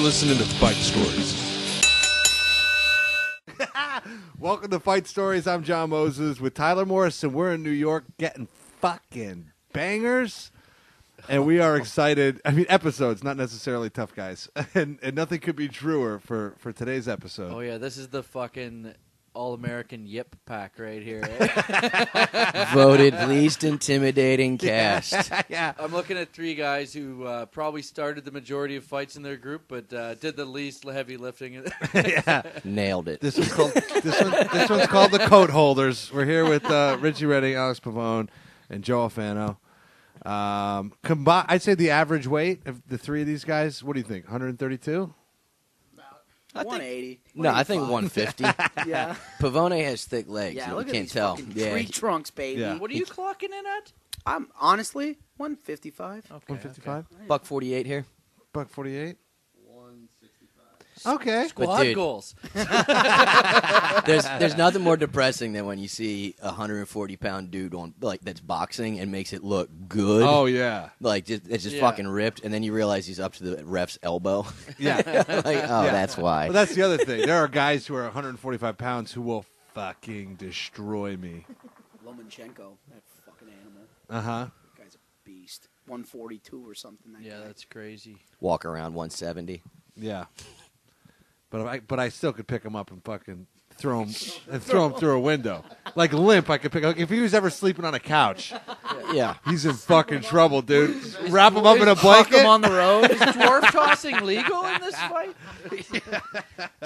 listening to Fight Stories. Welcome to Fight Stories. I'm John Moses with Tyler Morrison. We're in New York getting fucking bangers. And we are excited. I mean, episodes, not necessarily tough guys. And nothing could be truer for today's episode. Oh, yeah, this is the fucking all-American yip pack right here. Voted least intimidating cast. Yeah. I'm looking at three guys who probably started the majority of fights in their group, but did the least heavy lifting. Yeah. Nailed it. This one's called this one's called the Coat Holders. We're here with Richie Redding, Alex Pavone, and Joe Alfano. I'd say the average weight of the three of these guys, what do you think? 132? 180. No, I think 150. Yeah. Pavone has thick legs. Yeah, you look at can't these tell. fucking Yeah. tree trunks, baby. Yeah. What are you clocking in at? I'm honestly 155. Okay, 155? Buck 48 here. Buck 48? 165. Okay. Squad dude- goals. There's nothing more depressing than when you see a 140-pound dude on that's boxing and makes it look good. Oh, yeah. It's just Yeah. fucking ripped, and then you realize he's up to the ref's elbow. Yeah. Yeah. That's why. Well, that's the other thing. There are guys who are 145 pounds who will fucking destroy me. Lomachenko, that fucking animal. Uh-huh. That guy's a beast. 142 or something. That Yeah, guy. that's crazy. Walk around 170. Yeah. But I still could pick him up and fucking throw him through a window. Like limp, I could pick up. If he was ever sleeping on a couch, Yeah. he's in fucking trouble, dude. Wrap him up in a Fuck blanket. him on the road. Is dwarf tossing legal in this fight?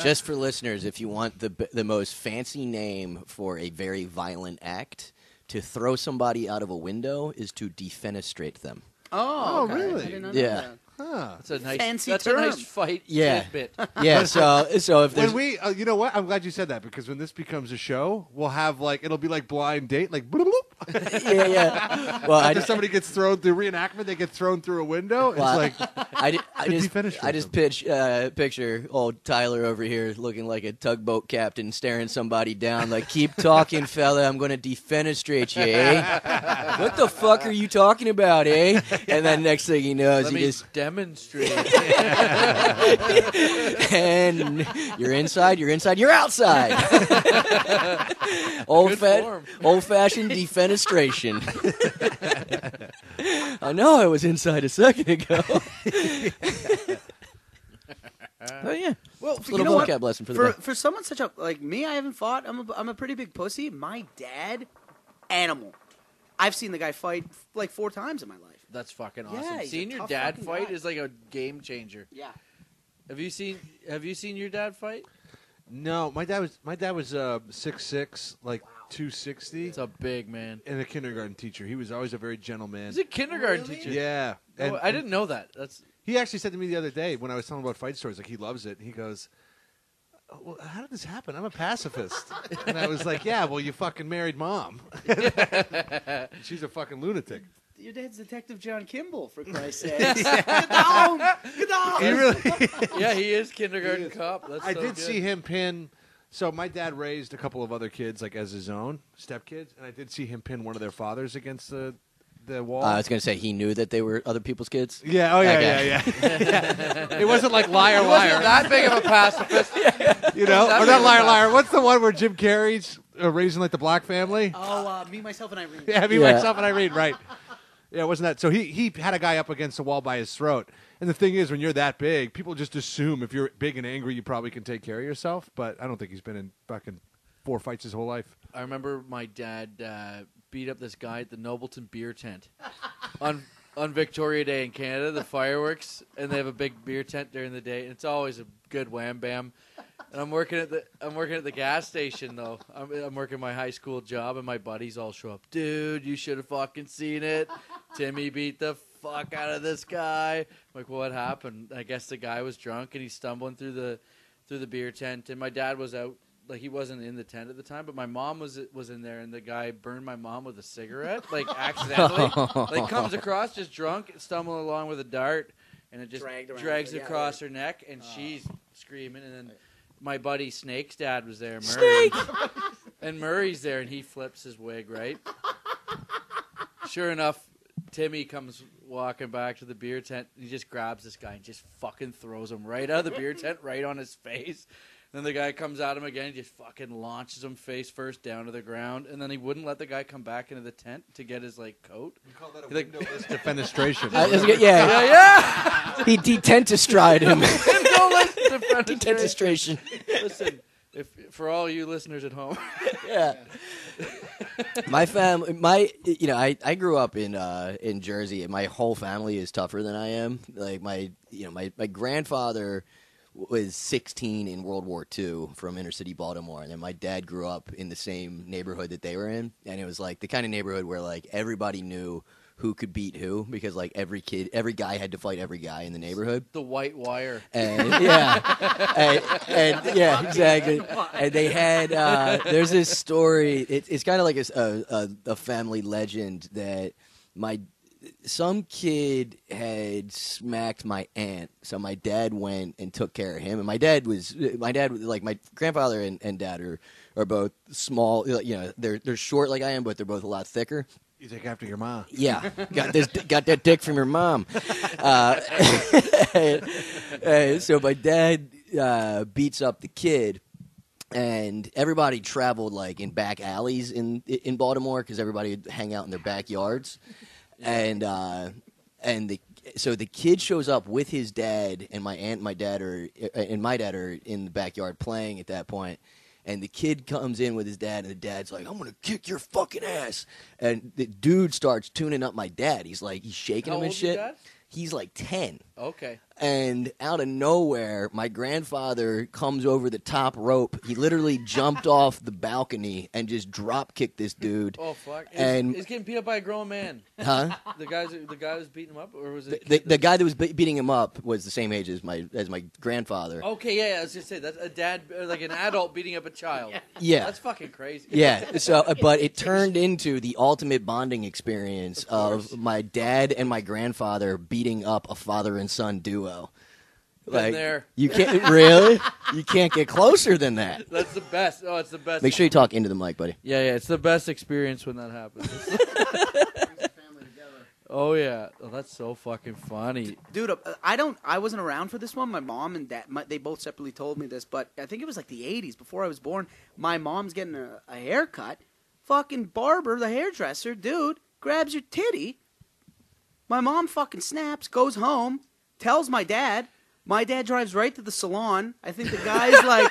Just for listeners, if you want the most fancy name for a very violent act, to throw somebody out of a window is to defenestrate them. Oh, okay. really? I didn't know Yeah. that. Huh. That's a nice, Fancy that's term. a nice fight Yeah. tidbit. Yeah, so if there's When we, you know what? I'm glad you said that because when this becomes a show, we'll have it'll be like blind date, like bloop, bloop. yeah. Well, After somebody gets thrown through reenactment, they get thrown through a window. It's Well, like I defenestrate just them. picture old Tyler over here looking like a tugboat captain staring somebody down like, keep talking, fella, I'm going to defenestrate you, eh? What the fuck are you talking about, eh? And then next thing he knows, Let he me just, demonstrate. and you're inside, you're outside. Good form. Old-fashioned defenestration. I know I was inside a second ago. Oh yeah. Well, It's a you little know what? vocab lesson for the day. For someone such a like me, I haven't fought. I'm a pretty big pussy. My dad, animal. I've seen the guy fight like 4 times in my life. That's fucking awesome. Yeah, he's a Seeing your tough dad fucking fight guy. is like a game changer. Yeah. Have you seen your dad fight? no. My dad was 6'6", like 260, It's a big man. and a kindergarten teacher. He was always a very gentle man. He's a kindergarten Really? teacher. Yeah, Oh, and I didn't know that. That's he actually said to me the other day when I was telling him about fight stories, like he loves it. He goes, "Oh, well, how did this happen? I'm a pacifist." And I was like, "Yeah, well, you fucking married mom. She's a fucking lunatic." Your dad's Detective John Kimball, for Christ's sake. Get down! Get down! He really. yeah, he is kindergarten cop. That's I so did good. see him pin. So my dad raised a couple of other kids like as his own stepkids, and I did see him pin one of their fathers against the wall. I was going to say he knew that they were other people's kids. Yeah. Oh yeah. Okay. Yeah. It wasn't like liar, He wasn't liar. that big of a pacifist. You know, That or not big liar, of a liar. What's the one where Jim Carrey's raising like the black family? Oh, Me, Myself, and Irene. Yeah, me, Yeah. myself, and Irene. Right. Yeah, it wasn't that. So he had a guy up against the wall by his throat. And the thing is, when you're that big, people just assume if you're big and angry, you probably can take care of yourself. But I don't think he's been in fucking 4 fights his whole life. I remember my dad beat up this guy at the Nobleton beer tent on Victoria Day in Canada, the fireworks, and they have a big beer tent during the day. And it's always a good wham bam. And I'm working at the gas station though. I'm working my high school job, and my buddies all show up. Dude, you should have fucking seen it. Timmy beat the fuck out of this guy. I'm like, what happened? I guess the guy was drunk and he's stumbling through the beer tent, and my dad was out. Like, he wasn't in the tent at the time, but my mom was in there, and the guy burned my mom with a cigarette, like, accidentally. Like, comes across just drunk, stumbling along with a dart, and it just drags yeah, across her neck, and she's screaming. And then my buddy Snake's dad was there, Murray. Snake! And Murray's there, and he flips his wig, right? Sure enough, Timmy comes walking back to the beer tent. He just grabs this guy and just fucking throws him right out of the beer tent, right on his face. Then the guy comes at him again. He just fucking launches him face first down to the ground. And then he wouldn't let the guy come back into the tent to get his coat. You call that a windowless defenestration. Yeah. He detentistried him. Windowless Detentistration. Listen, for all you listeners at home. Yeah. My family, I grew up in Jersey, and my whole family is tougher than I am. Like my grandfather was 16 in World War II from inner city Baltimore, and then my dad grew up in the same neighborhood that they were in, and it was like the kind of neighborhood where everybody knew who could beat who, because every guy had to fight every guy in the neighborhood. The white wire. And exactly. And they had there's this story. It's kind of like a family legend that some kid had smacked my aunt, so my dad went and took care of him. And my dad was like, my grandfather and dad are both small. They're short like I am, but they're both a lot thicker. You take after your mom. Yeah, got that dick from your mom. So my dad beats up the kid, and everybody traveled in back alleys in Baltimore because everybody would hang out in their backyards, so the kid shows up with his dad, and my aunt and my dad are in the backyard playing at that point. And the kid comes in with his dad, and the dad's like, "I'm gonna kick your fucking ass." And the dude starts tuning up my dad. He's shaking How him and old shit. Your dad? He's 10. Okay. And out of nowhere, my grandfather comes over the top rope. He literally jumped off the balcony and just drop kicked this dude. Oh fuck! And he's getting beat up by a grown man. Huh? The guy was beating him up, or was it The guy that was beating him up was the same age as my grandfather. Okay, yeah, I was just saying that's a dad, an adult beating up a child. Yeah. That's fucking crazy. Yeah, so but it turned into the ultimate bonding experience of my dad and my grandfather beating up a father and son duo. Been there. You can't really, you can't get closer than that. That's the best. Oh, it's the best. Make sure you talk into the mic, buddy. Yeah, it's the best experience when that happens. Oh yeah, that's so fucking funny, Dude, I wasn't around for this one. My mom and dad, they both separately told me this, but I think it was the 80s before I was born. My mom's getting a haircut. Fucking barber, the hairdresser, dude, grabs your titty. My mom fucking snaps, goes home, tells my dad. My dad drives right to the salon. I think the guy's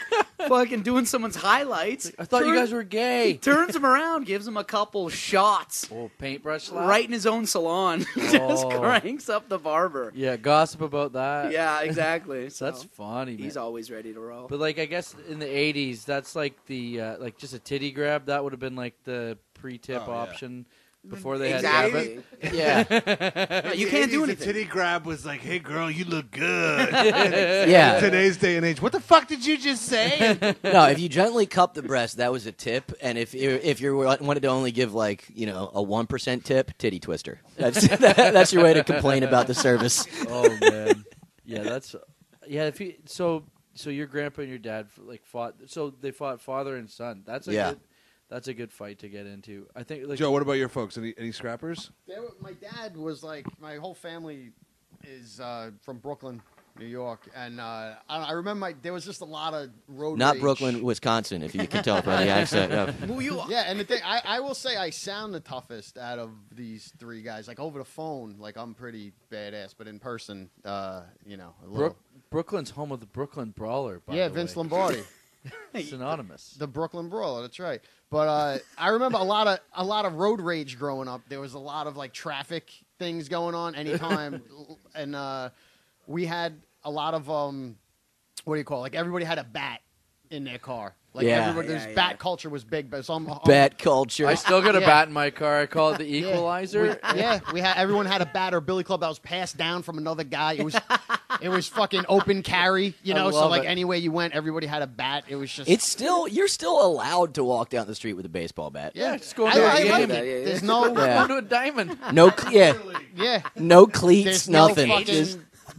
fucking doing someone's highlights. I thought you guys were gay. Turns him around, gives him a couple shots. Oh, paintbrush slap? Right in his own salon. Just cranks up the barber. Yeah, gossip about that. Yeah, exactly. So That's funny, man. he's always ready to roll. But I guess in the 80s, that's the just a titty grab. That would have been the pre-tip option. Before they Exactly. had Abbott. Yeah. You can't do The anything. titty grab was like, "Hey, girl, you look good." Yeah. In today's day and age, what the fuck did you just say? No, if you gently cup the breast, that was a tip. And if you wanted to only give a 1% tip, titty twister. That's your way to complain about the service. Oh man, yeah, If you so your grandpa and your dad fought. So they fought father and son. That's a good fight to get into. I think. Joe, what about your folks? Any scrappers? My dad was my whole family is from Brooklyn, New York, and I remember there was just a lot of road Not rage. Brooklyn, Wisconsin, if you can tell by the accent. Yeah. Who you are? Yeah, and the thing, I will say I sound the toughest out of these three guys. Over the phone, I'm pretty badass, but in person, a little. Brooklyn's home of the Brooklyn Brawler. By Yeah, the Vince way. Lombardi. Synonymous. The Brooklyn Brawler, that's right. But I remember a lot of road rage growing up. There was a lot of traffic things going on anytime, and we had a lot of what do you call it? Everybody had a bat in their car. Bat culture was big, but Bat culture. I still got a Yeah. bat in my car. I call it the equalizer. We had everyone had a bat or billy club that was passed down from another guy. It was fucking open carry, I so love it. anywhere you went, everybody had a bat. It was just You're still allowed to walk down the street with a baseball bat. yeah. just go into a I game. like Yeah, it. yeah. There's no Yeah. Go to a diamond. No, yeah. no cleats, There's nothing. No fucking, Just-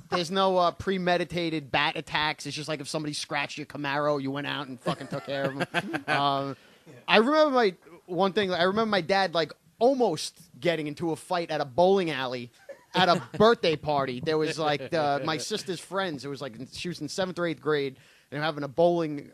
there's no premeditated bat attacks. It's just if somebody scratched your Camaro, you went out and fucking took care of them. I remember my dad almost getting into a fight at a bowling alley at a birthday party. There was like my sister's friends. It was like she was in 7th or 8th grade, and they were having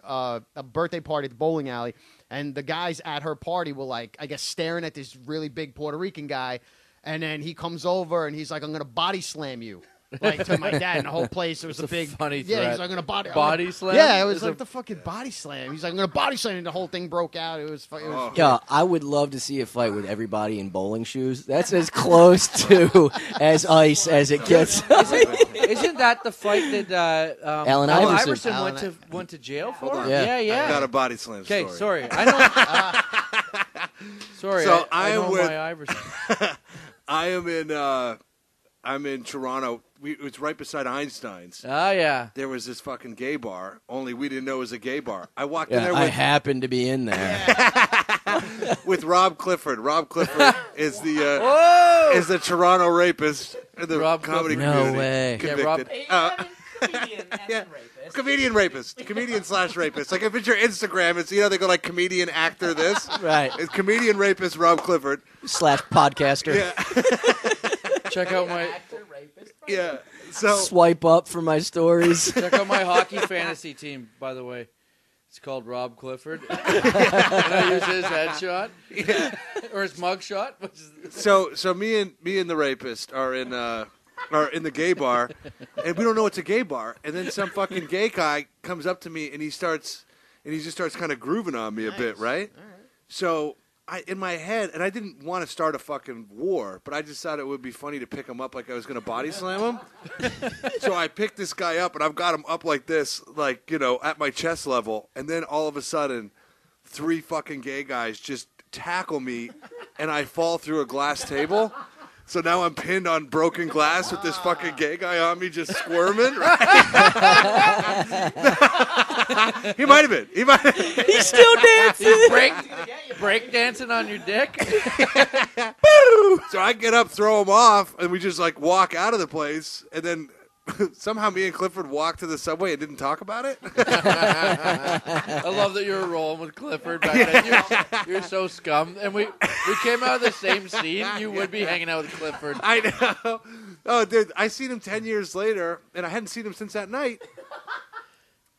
a birthday party at the bowling alley. And the guys at her party were like, I guess, staring at this really big Puerto Rican guy. And then he comes over and he's like, I'm gonna body slam you. Like to my dad, and the whole place, it was a big funny yeah. threat. He's like, I'm gonna body slam. Yeah, it was like the fucking body slam. He's like, I'm gonna body slam, and the whole thing broke out. It was Yeah, I would love to see a fight with everybody in bowling shoes. That's as close to as ice as it gets. Isn't that the fight that Allen Iverson. went to jail for? Hold on. Yeah. yeah. I got a body slam story. Okay, sorry. I know. Sorry, So I know with- my Iverson. I'm in Toronto. It's right beside Einstein's. Oh yeah. There was this fucking gay bar, only we didn't know it was a gay bar. I walked in Yeah, there I with, happened to be in there. with Rob Clifford. Rob Clifford is the Toronto rapist in the Rob comedy Clifford. community. No way. Convicted. Comedian/rapist. Like if it's your Instagram, it's they go like comedian actor this. Right. It's comedian rapist Rob Clifford. / podcaster. Yeah. Check out my Yeah. So Swipe up for my stories. check out my hockey fantasy team. By the way, it's called Rob Clifford. And I use his headshot or his mugshot. so me and the rapist are in the gay bar, and we don't know it's a gay bar. And then some fucking gay guy comes up to me and he just starts kind of grooving on me a bit, right? All right. So in my head, and I didn't want to start a fucking war, but I just thought it would be funny to pick him up like I was going to body slam him. So I picked this guy up, and I've got him up like this, like, at my chest level. And then all of a sudden, 3 fucking gay guys just tackle me, and I fall through a glass table. So now I'm pinned on broken glass with this fucking gay guy on me just squirming. Right? He might have been. He's still dancing. Break dancing on your dick. So I get up, throw him off, and we just like walk out of the place. And then somehow me and Clifford walked to the subway and didn't talk about it. I love that you were rolling with Clifford back then. You're so scum. And we came out of the same scene. You would be hanging out with Clifford. I know. Oh, dude, I seen him 10 years later, and I hadn't seen him since that night.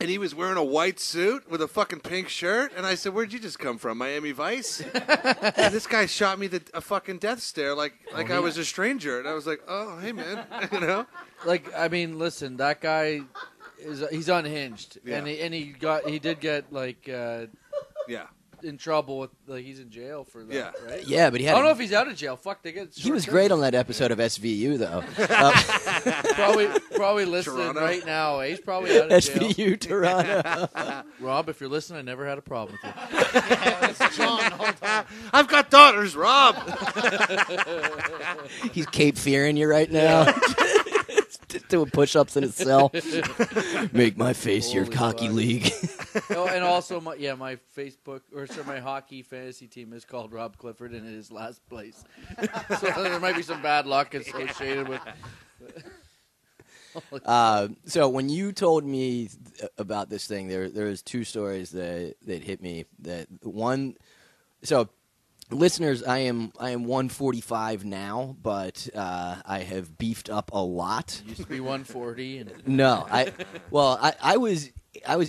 And he was wearing a white suit with a fucking pink shirt. And I said, "Where'd you just come from, Miami Vice?" And this guy shot me a fucking death stare like I was a stranger. And I was like, "Oh, hey, man." Like, I mean, listen, that guy he's unhinged. Yeah. And he did get like Yeah. in trouble with, like, he's in jail for that, Yeah. right? Yeah, but he I had. don't know if he's out of jail. Fuck, they get. He was great on that episode of SVU, though. Probably listening Toronto. right now. He's probably out of jail. SVU Toronto. Rob, if you're listening, I never had a problem with you. John, the whole time. I've got daughters, Rob. He's Cape Fearing you right now. Doing push-ups in his cell. Make my face your Holy cocky fuck. league. Oh, and also, my Facebook my hockey fantasy team is called Rob Clifford, and it is last place. So there might be some bad luck associated with. So when you told me about this thing, there was 2 stories that hit me. That one, so listeners, I am 145 now, but I have beefed up a lot. Used to be 140, and No, I was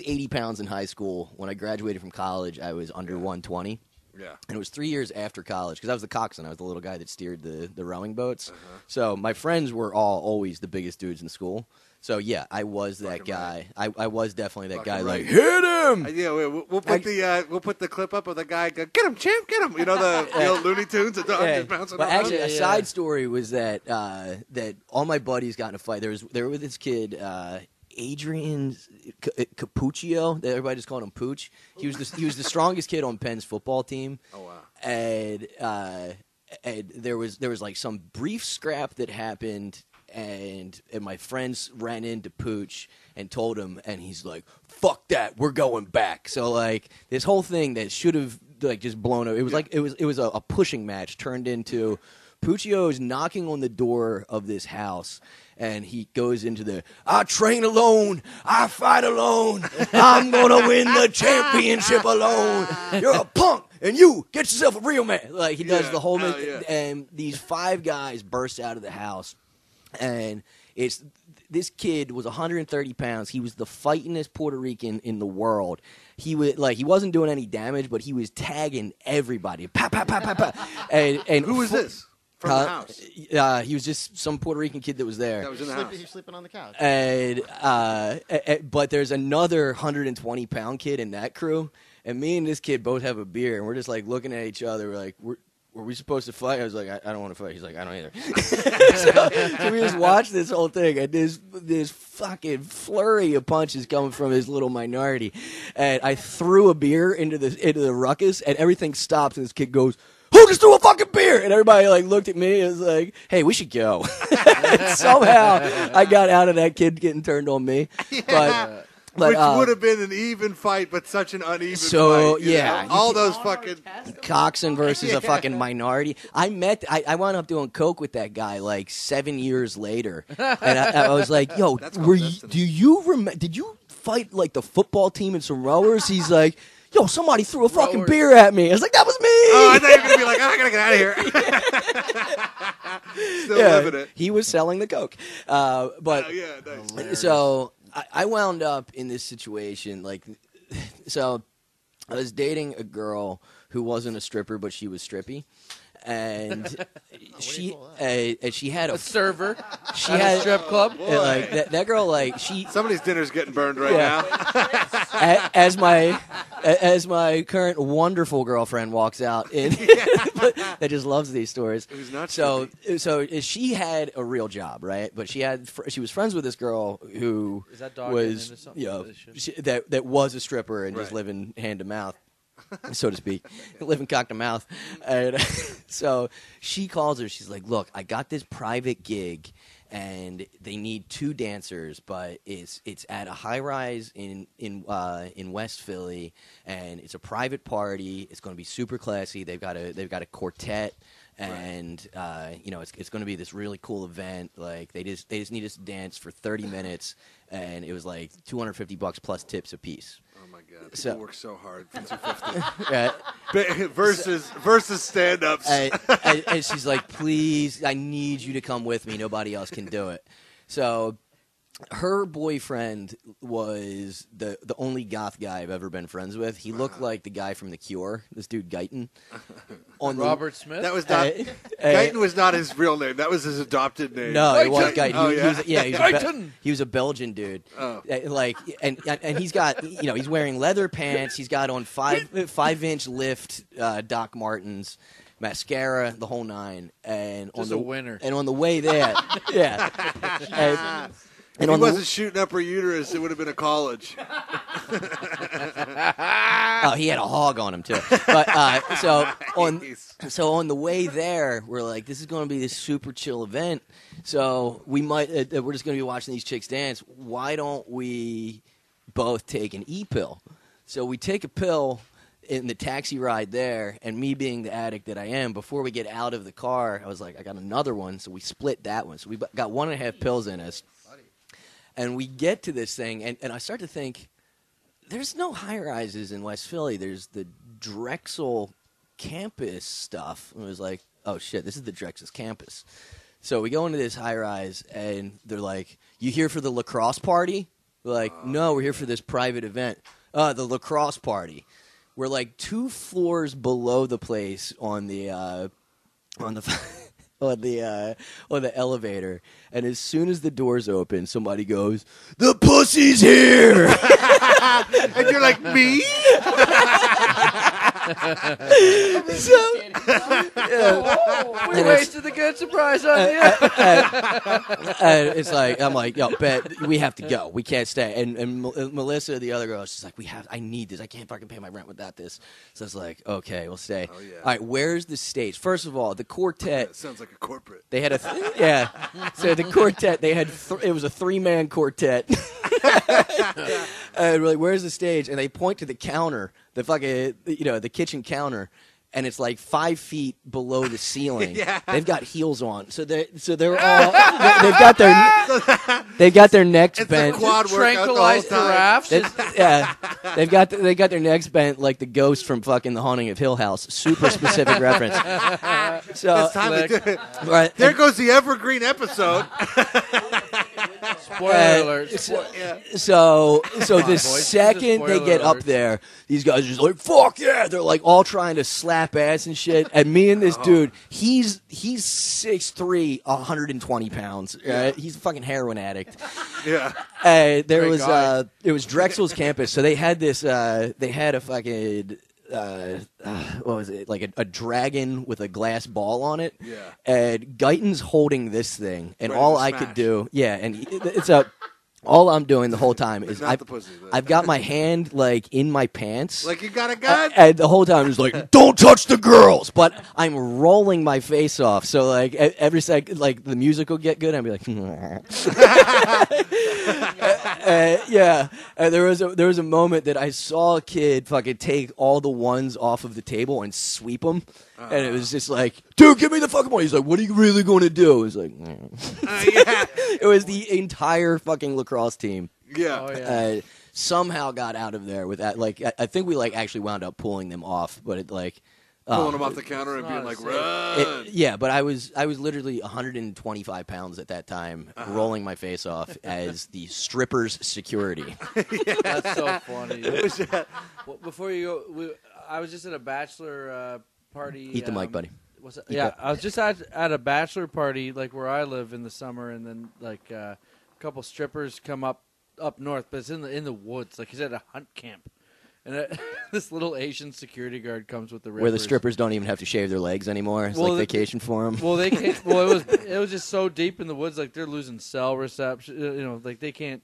80 pounds in high school. When I graduated from college, I was under 120. Yeah. And it was 3 years after college because I was the coxswain. I was the little guy that steered the rowing boats. So my friends were always the biggest dudes in school. So yeah, I was that Fucking guy. I was definitely that Fucking guy. right. Like, hit him! Yeah, we'll put the clip up of the guy go, "Get him, champ, get him." The old Looney Tunes, the dog just bouncing But around. actually, Yeah, a yeah. side story was that that all my buddies got in a fight. There was this kid, Adrian Capuccio. That everybody just called him Pooch. He was the strongest kid on Penn's football team. Oh wow. And there was like some brief scrap that happened. And my friends ran into Pooch and told him, and he's like, "Fuck that, we're going back." So like this whole thing that should have like just blown up. It was like it was a pushing match turned into Puccio's knocking on the door of this house, and he goes into the, "I train alone, I fight alone, I'm gonna win the championship alone. You're a punk, and you get yourself a real man." Like he does the whole hell yeah. and these 5 guys burst out of the house. and this kid was 130 pounds. He was the fightingest Puerto Rican in the world. He wasn't doing any damage, but he was tagging everybody. Pa, pa, pa, pa, pa. And Who was this? From the house? He was just some Puerto Rican kid that was there. That was in the house. He's sleeping on the couch. But there's another 120-pound kid in that crew, and me and this kid both have a beer, and we're just like looking at each other. We're like, were we supposed to fight? I was like, I don't want to fight. He's like, I don't either. so we just watched this whole thing, and this fucking flurry of punches coming from his little minority, and I threw a beer into the ruckus, and everything stops, and this kid goes, "Who just threw a fucking beer?" And everybody like looked at me and was like, "Hey, we should go." Somehow I got out of that kid getting turned on me. But Which would have been an even fight, but such an uneven fight. Yeah. All those fucking... Coxon versus a fucking minority. I wound up doing coke with that guy like 7 years later. And I was like, yo, did you fight like the football team and some rowers? He's like, yo, somebody threw a fucking beer at me. I was like, that was me. Oh, I thought you were going to be like, I got to get out of here. Still living it. He was selling the coke. Nice. So I wound up in this situation. So I was dating a girl who wasn't a stripper, but she was strippy. And she had a server. She had a strip club. Like that girl, like she. Somebody's dinner's getting burned right now. As my current wonderful girlfriend walks out, that just loves these stories. Who's not so she had a real job, right? But she was friends with this girl who Is that dog was that was a stripper and just Right. living hand to mouth. So to speak, living cock to mouth. And so she calls her. She's like, "Look, I got this private gig, and they need 2 dancers, but it's at a high rise in West Philly, and it's a private party. It's going to be super classy. They've got a quartet." And it's going to be this really cool event. Like they just need us to dance for 30 minutes, and it was like $250 plus tips a piece. Oh my God! People work so hard for Right. versus stand-ups. And she's like, "Please, I need you to come with me. Nobody else can do it." So her boyfriend was the only goth guy I've ever been friends with. He looked like the guy from The Cure, this dude Guyton. Robert Smith? That was not Guyton was not his real name. That was his adopted name. No, it was Guyton. Oh, He was a Belgian dude. Oh. And he's got, he's wearing leather pants. He's got on 5-inch lift Doc Martens, mascara, the whole nine. And Just a winner. And on the way there, yeah. If he wasn't shooting up her uterus, it would have been a college. Oh, he had a hog on him too. But so on the way there, we're like, this is going to be this super chill event. So we're just going to be watching these chicks dance. Why don't we both take an E-pill? So we take a pill in the taxi ride there, and me being the addict that I am, before we get out of the car, I was like, I got another one. So we split that one. So we got 1.5 pills in us. And we get to this thing, and I start to think, there's no high-rises in West Philly. There's the Drexel campus stuff. And it was like, oh, shit, this is the Drexel campus. So we go into this high-rise, and they're like, you here for the lacrosse party? We're like, no, we're here for this private event. The lacrosse party. We're like 2 floors below the place on the elevator, and as soon as the doors open, somebody goes, "The pussy's here!" And you're like, me? We wasted the good surprise on you. It's like, I'm like, yo, bet we have to go. We can't stay. And Melissa, the other girl, she's like, I need this. I can't fucking pay my rent without this. So it's like, okay, we'll stay. Oh, yeah. All right, where's the stage? First of all, the quartet. That sounds like a corporate. They had So the quartet, they had it was a 3-man quartet. And we're like, where's the stage? And they point to the counter, the fucking the kitchen counter, and it's like 5 feet below the ceiling. Yeah. They've got heels on, so they're all they've got their necks It's bent. a quad workout the whole Tranquilized time. giraffes. Yeah, They got their necks bent like the ghost from fucking The Haunting of Hill House. Super specific reference. So It's time to do it. right, There goes the evergreen episode. Spoiler alert. So the boys. second they get up Spoiler there, these guys are just like, fuck yeah. They're like all trying to slap ass and shit. And me and this dude, he's 6'3", 120 pounds. Right? He's a fucking heroin addict. Yeah. It Great was guy. Drexel's campus. So they had this, they had a fucking, what was it? Like a dragon with a glass ball on it. Yeah. And Guyton's holding this thing. And Ready all to I smash. could do, it's a, all I'm doing the whole time is Not the pussy. I've got my hand like in my pants. Like you got a gun? And the whole time it's like, don't touch the girls. But I'm rolling my face off. So like every second, like the music will get good. I'll be like, yeah. And there was a moment that I saw a kid fucking take all the ones off of the table and sweep them. And it was just like, dude, give me the fucking one. He's like, what are you really going to do? He's like, Yeah. it was the entire fucking lacrosse team. Yeah. Oh, yeah. Somehow got out of there with that. Like, I think we like actually wound up pulling them off, but it like Pulling them off the counter and It's being not like, safe. run. yeah. But I was literally 125 pounds at that time, rolling my face off as the strippers' security. That's so funny. Was that- Well, before you go, I was just at a bachelor party. Eat the mic, buddy. Was it? Eat Yeah, that. I was just at a bachelor party, like where I live in the summer, and then like a couple strippers come up north, but it's in the woods. Like he's at a hunt camp, and this little Asian security guard comes with the rippers. Where the strippers don't even have to shave their legs anymore. It's Well, like vacation for them. Well, they can't. Well, it was just so deep in the woods, like they're losing cell reception. You know, like they can't.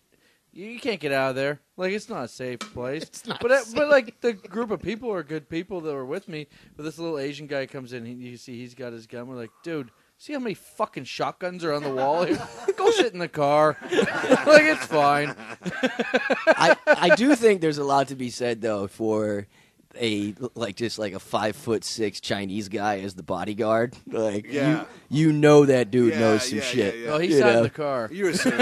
You can't get out of there. Like it's not a safe place. It's not But like the group of people are good people that were with me. But this little Asian guy comes in. You see, he's got his gun. We're like, dude, see how many fucking shotguns are on the wall here? Go sit in the car. Like it's fine. I do think there's a lot to be said though for a just like a 5'6" Chinese guy as the bodyguard. Like Yeah. you know that dude Yeah, knows some yeah, shit. yeah, yeah. Oh, he You sat in know? the car. You assume.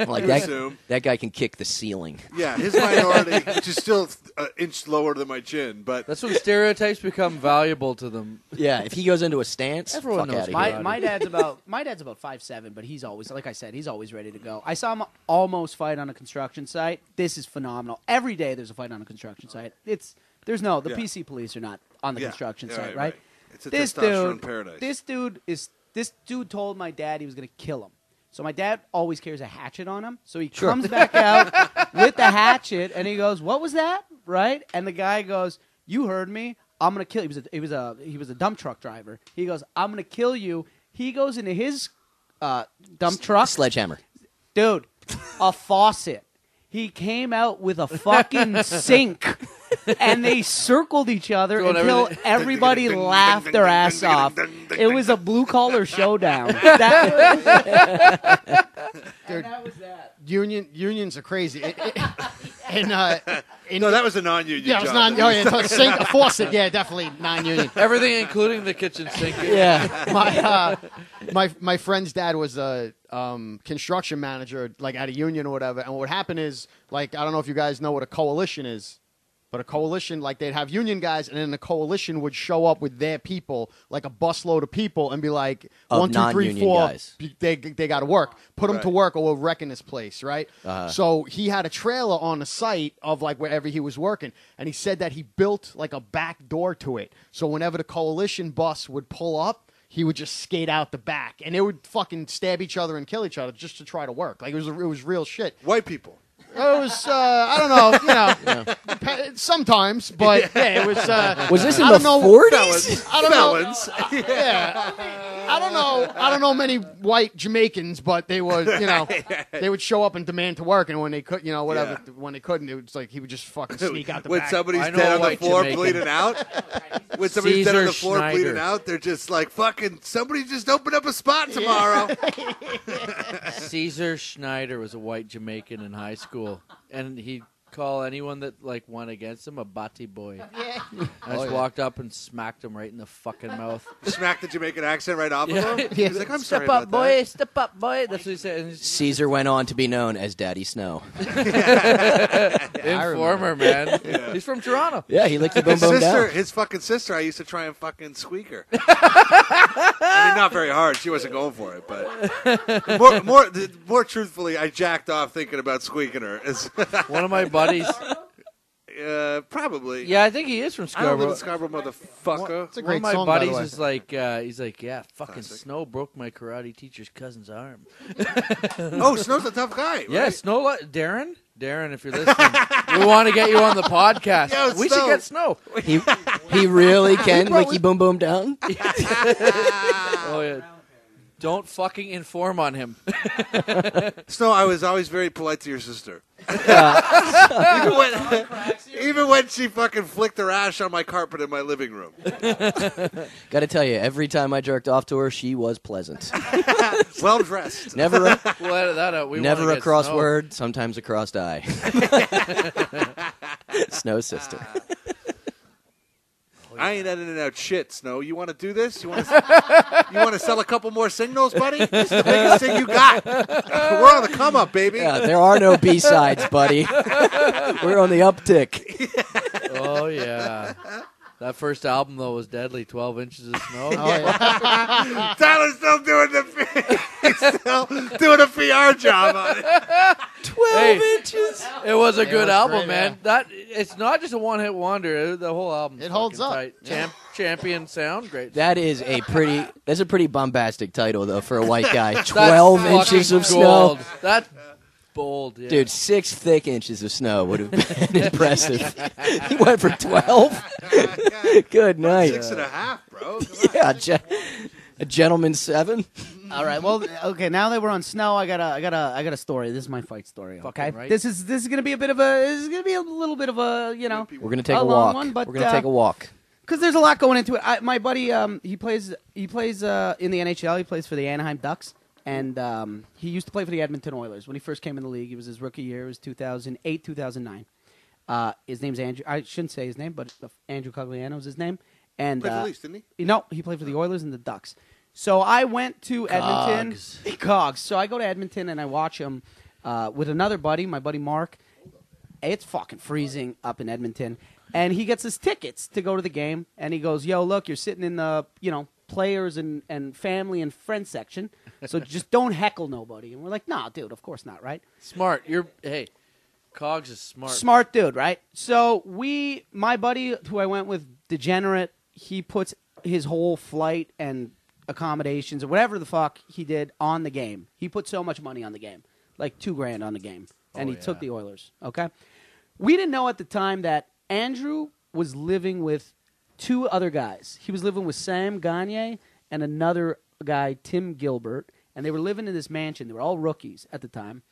Like You assume. that guy can kick the ceiling. Yeah, his minority, which is still an inch lower than my chin, but That's when stereotypes become valuable to them. Yeah, if he goes into a stance, Everyone fuck knows outta my- here. My dad's about 5'7", but he's always, like I said, he's always ready to go. I saw him almost fight on a construction site. This is phenomenal. Every day there's a fight on a construction site. The Yeah. PC police are not on the yeah. construction Yeah, site, right? It's a This testosterone dude, paradise. this dude told my dad he was going to kill him. So my dad always carries a hatchet on him. So he Sure. comes back out with the hatchet and he goes, "What was that?" Right? And the guy goes, "You heard me. I'm going to kill you." He was a dump truck driver. He goes, "I'm going to kill you." He goes into his dump truck. Sledgehammer. Dude, a faucet. He came out with a fucking sink, and they circled each other Throwing until everything- everybody laughed their ass off. It was a blue-collar showdown. Dude, that was that. unions are crazy. In No, that was a non-union yeah, it was job. non. Oh yeah, a sink, a faucet. Yeah, definitely non-union. Everything, including the kitchen sink. Yeah, my friend's dad was a construction manager, like at a union or whatever. And what would happen is, like, I don't know if you guys know what a coalition is, but a coalition, like, they'd have union guys, and then the coalition would show up with their people, like a busload of people, and be like, Of 1, 2, 3, non-union 4, guys. they got to work. Put them to Right. work, or we're wrecking this place, right? Uh-huh. So he had a trailer on the site of like wherever he was working, and he said that he built like a back door to it. So whenever the coalition bus would pull up, he would just skate out the back, and they would fucking stab each other and kill each other just to try to work. Like it was real shit. White people. It was I don't know, sometimes, but yeah, it was. Was this in I the don't know- 40s? I don't know. Felons. Yeah, I don't know. I don't know many white Jamaicans, but they would, they would show up and demand to work, and when they could, whatever, Yeah. when they couldn't, it was like he would just fucking sneak out the When back. somebody's I know dead a on the white floor Jamaican. bleeding out, when somebody's dead on Caesar the floor Schneider. bleeding out, they're just like, fucking, somebody just open up a spot tomorrow. Caesar Schneider was a white Jamaican in high school, and he call anyone that like went against him a batty boy. Yeah. I just walked up and smacked him right in the fucking mouth. Smack the Jamaican accent right off of him. Yeah. He's like, I'm sorry Step up, about boy. that. Step up, boy. That's what he said. And he's Caesar went on to be known as Daddy Snow. Informer, man. He's from Toronto. Yeah, he licked the boom His boom sister, down. his fucking sister, I used to try and fucking squeak her. I mean, not very hard. She wasn't going for it, but more truthfully, I jacked off thinking about squeaking her. One of my buddies. Probably. Yeah, I think he is from I don't live in Scarborough. Scarborough, motherfucker. It's a One great of my song, by the buddies way. is like, he's like, yeah, fucking Classic. Snow broke my karate teacher's cousin's arm. Oh, Snow's a tough guy. Right? Yeah, Snow, Darren, if you're listening, we want to get you on the podcast. Yo, We Snow. should get Snow. He really can licky boom boom down. Oh yeah. Don't fucking inform on him. Snow, I was always very polite to your sister. Even when she fucking flicked her ash on my carpet in my living room. Got to tell you, every time I jerked off to her, she was pleasant. Well dressed. Never We'll edit that out. We never wanna a get crossword, sometimes a crossed eye. Snow's sister. I ain't editing out shit, Snow. You want to do this? You want to sell a couple more signals, buddy? This is the biggest thing you got. We're on the come up, baby. Yeah, there are no B-sides, buddy. We're on the uptick. Snow. Oh yeah. That first album though was deadly. 12 Inches of Snow. Oh, yeah. Tyler's still doing a PR job on it. 12 inches. It was a good was album, great, man. That it's not just a one-hit wonder. The whole album. It holds up. Tight. Champion sound, great. That's a pretty bombastic title, though, for a white guy. That's 12 inches fucking of snow. gold. That's bold, yeah. Dude, 6 thick inches of snow would have been impressive. He went for 12? Good night. 6.5, bro. Come on. Yeah, a gentleman's 7. All right. Well, okay. Now that we're on Snow, I got a story. This is my fight story. Okay. Fucking right. This is gonna be a little bit of a We're going to take a long walk. one, but, We're going to take a walk. because there's a lot going into it. My buddy, he plays in the NHL. He plays for the Anaheim Ducks, and he used to play for the Edmonton Oilers when he first came in the league. It was his rookie year. It was 2008, 2009. His name's Andrew. I shouldn't say his name, but Andrew Cogliano is his name. And Played for the Leafs, didn't he? no, he played for the Oilers and the Ducks. So I went to Edmonton. Cogs. So I go to Edmonton and I watch him with another buddy, my buddy Mark. It's fucking freezing up in Edmonton. And he gets his tickets to go to the game. And he goes, yo, look, you're sitting in the, players and family and friends section. So just don't heckle nobody. And we're like, nah, dude, of course not, right? Smart. Hey, Cogs is smart. Smart dude, right? So my buddy who I went with, Degenerate, he puts his whole flight and accommodations or whatever the fuck he did on the game. He put so much money on the game, like $2,000 on the game, and he took the Oilers. Okay, we didn't know at the time that Andrew was living with 2 other guys. He was living with Sam Gagne and another guy, Tim Gilbert, and they were living in this mansion. They were all rookies at the time,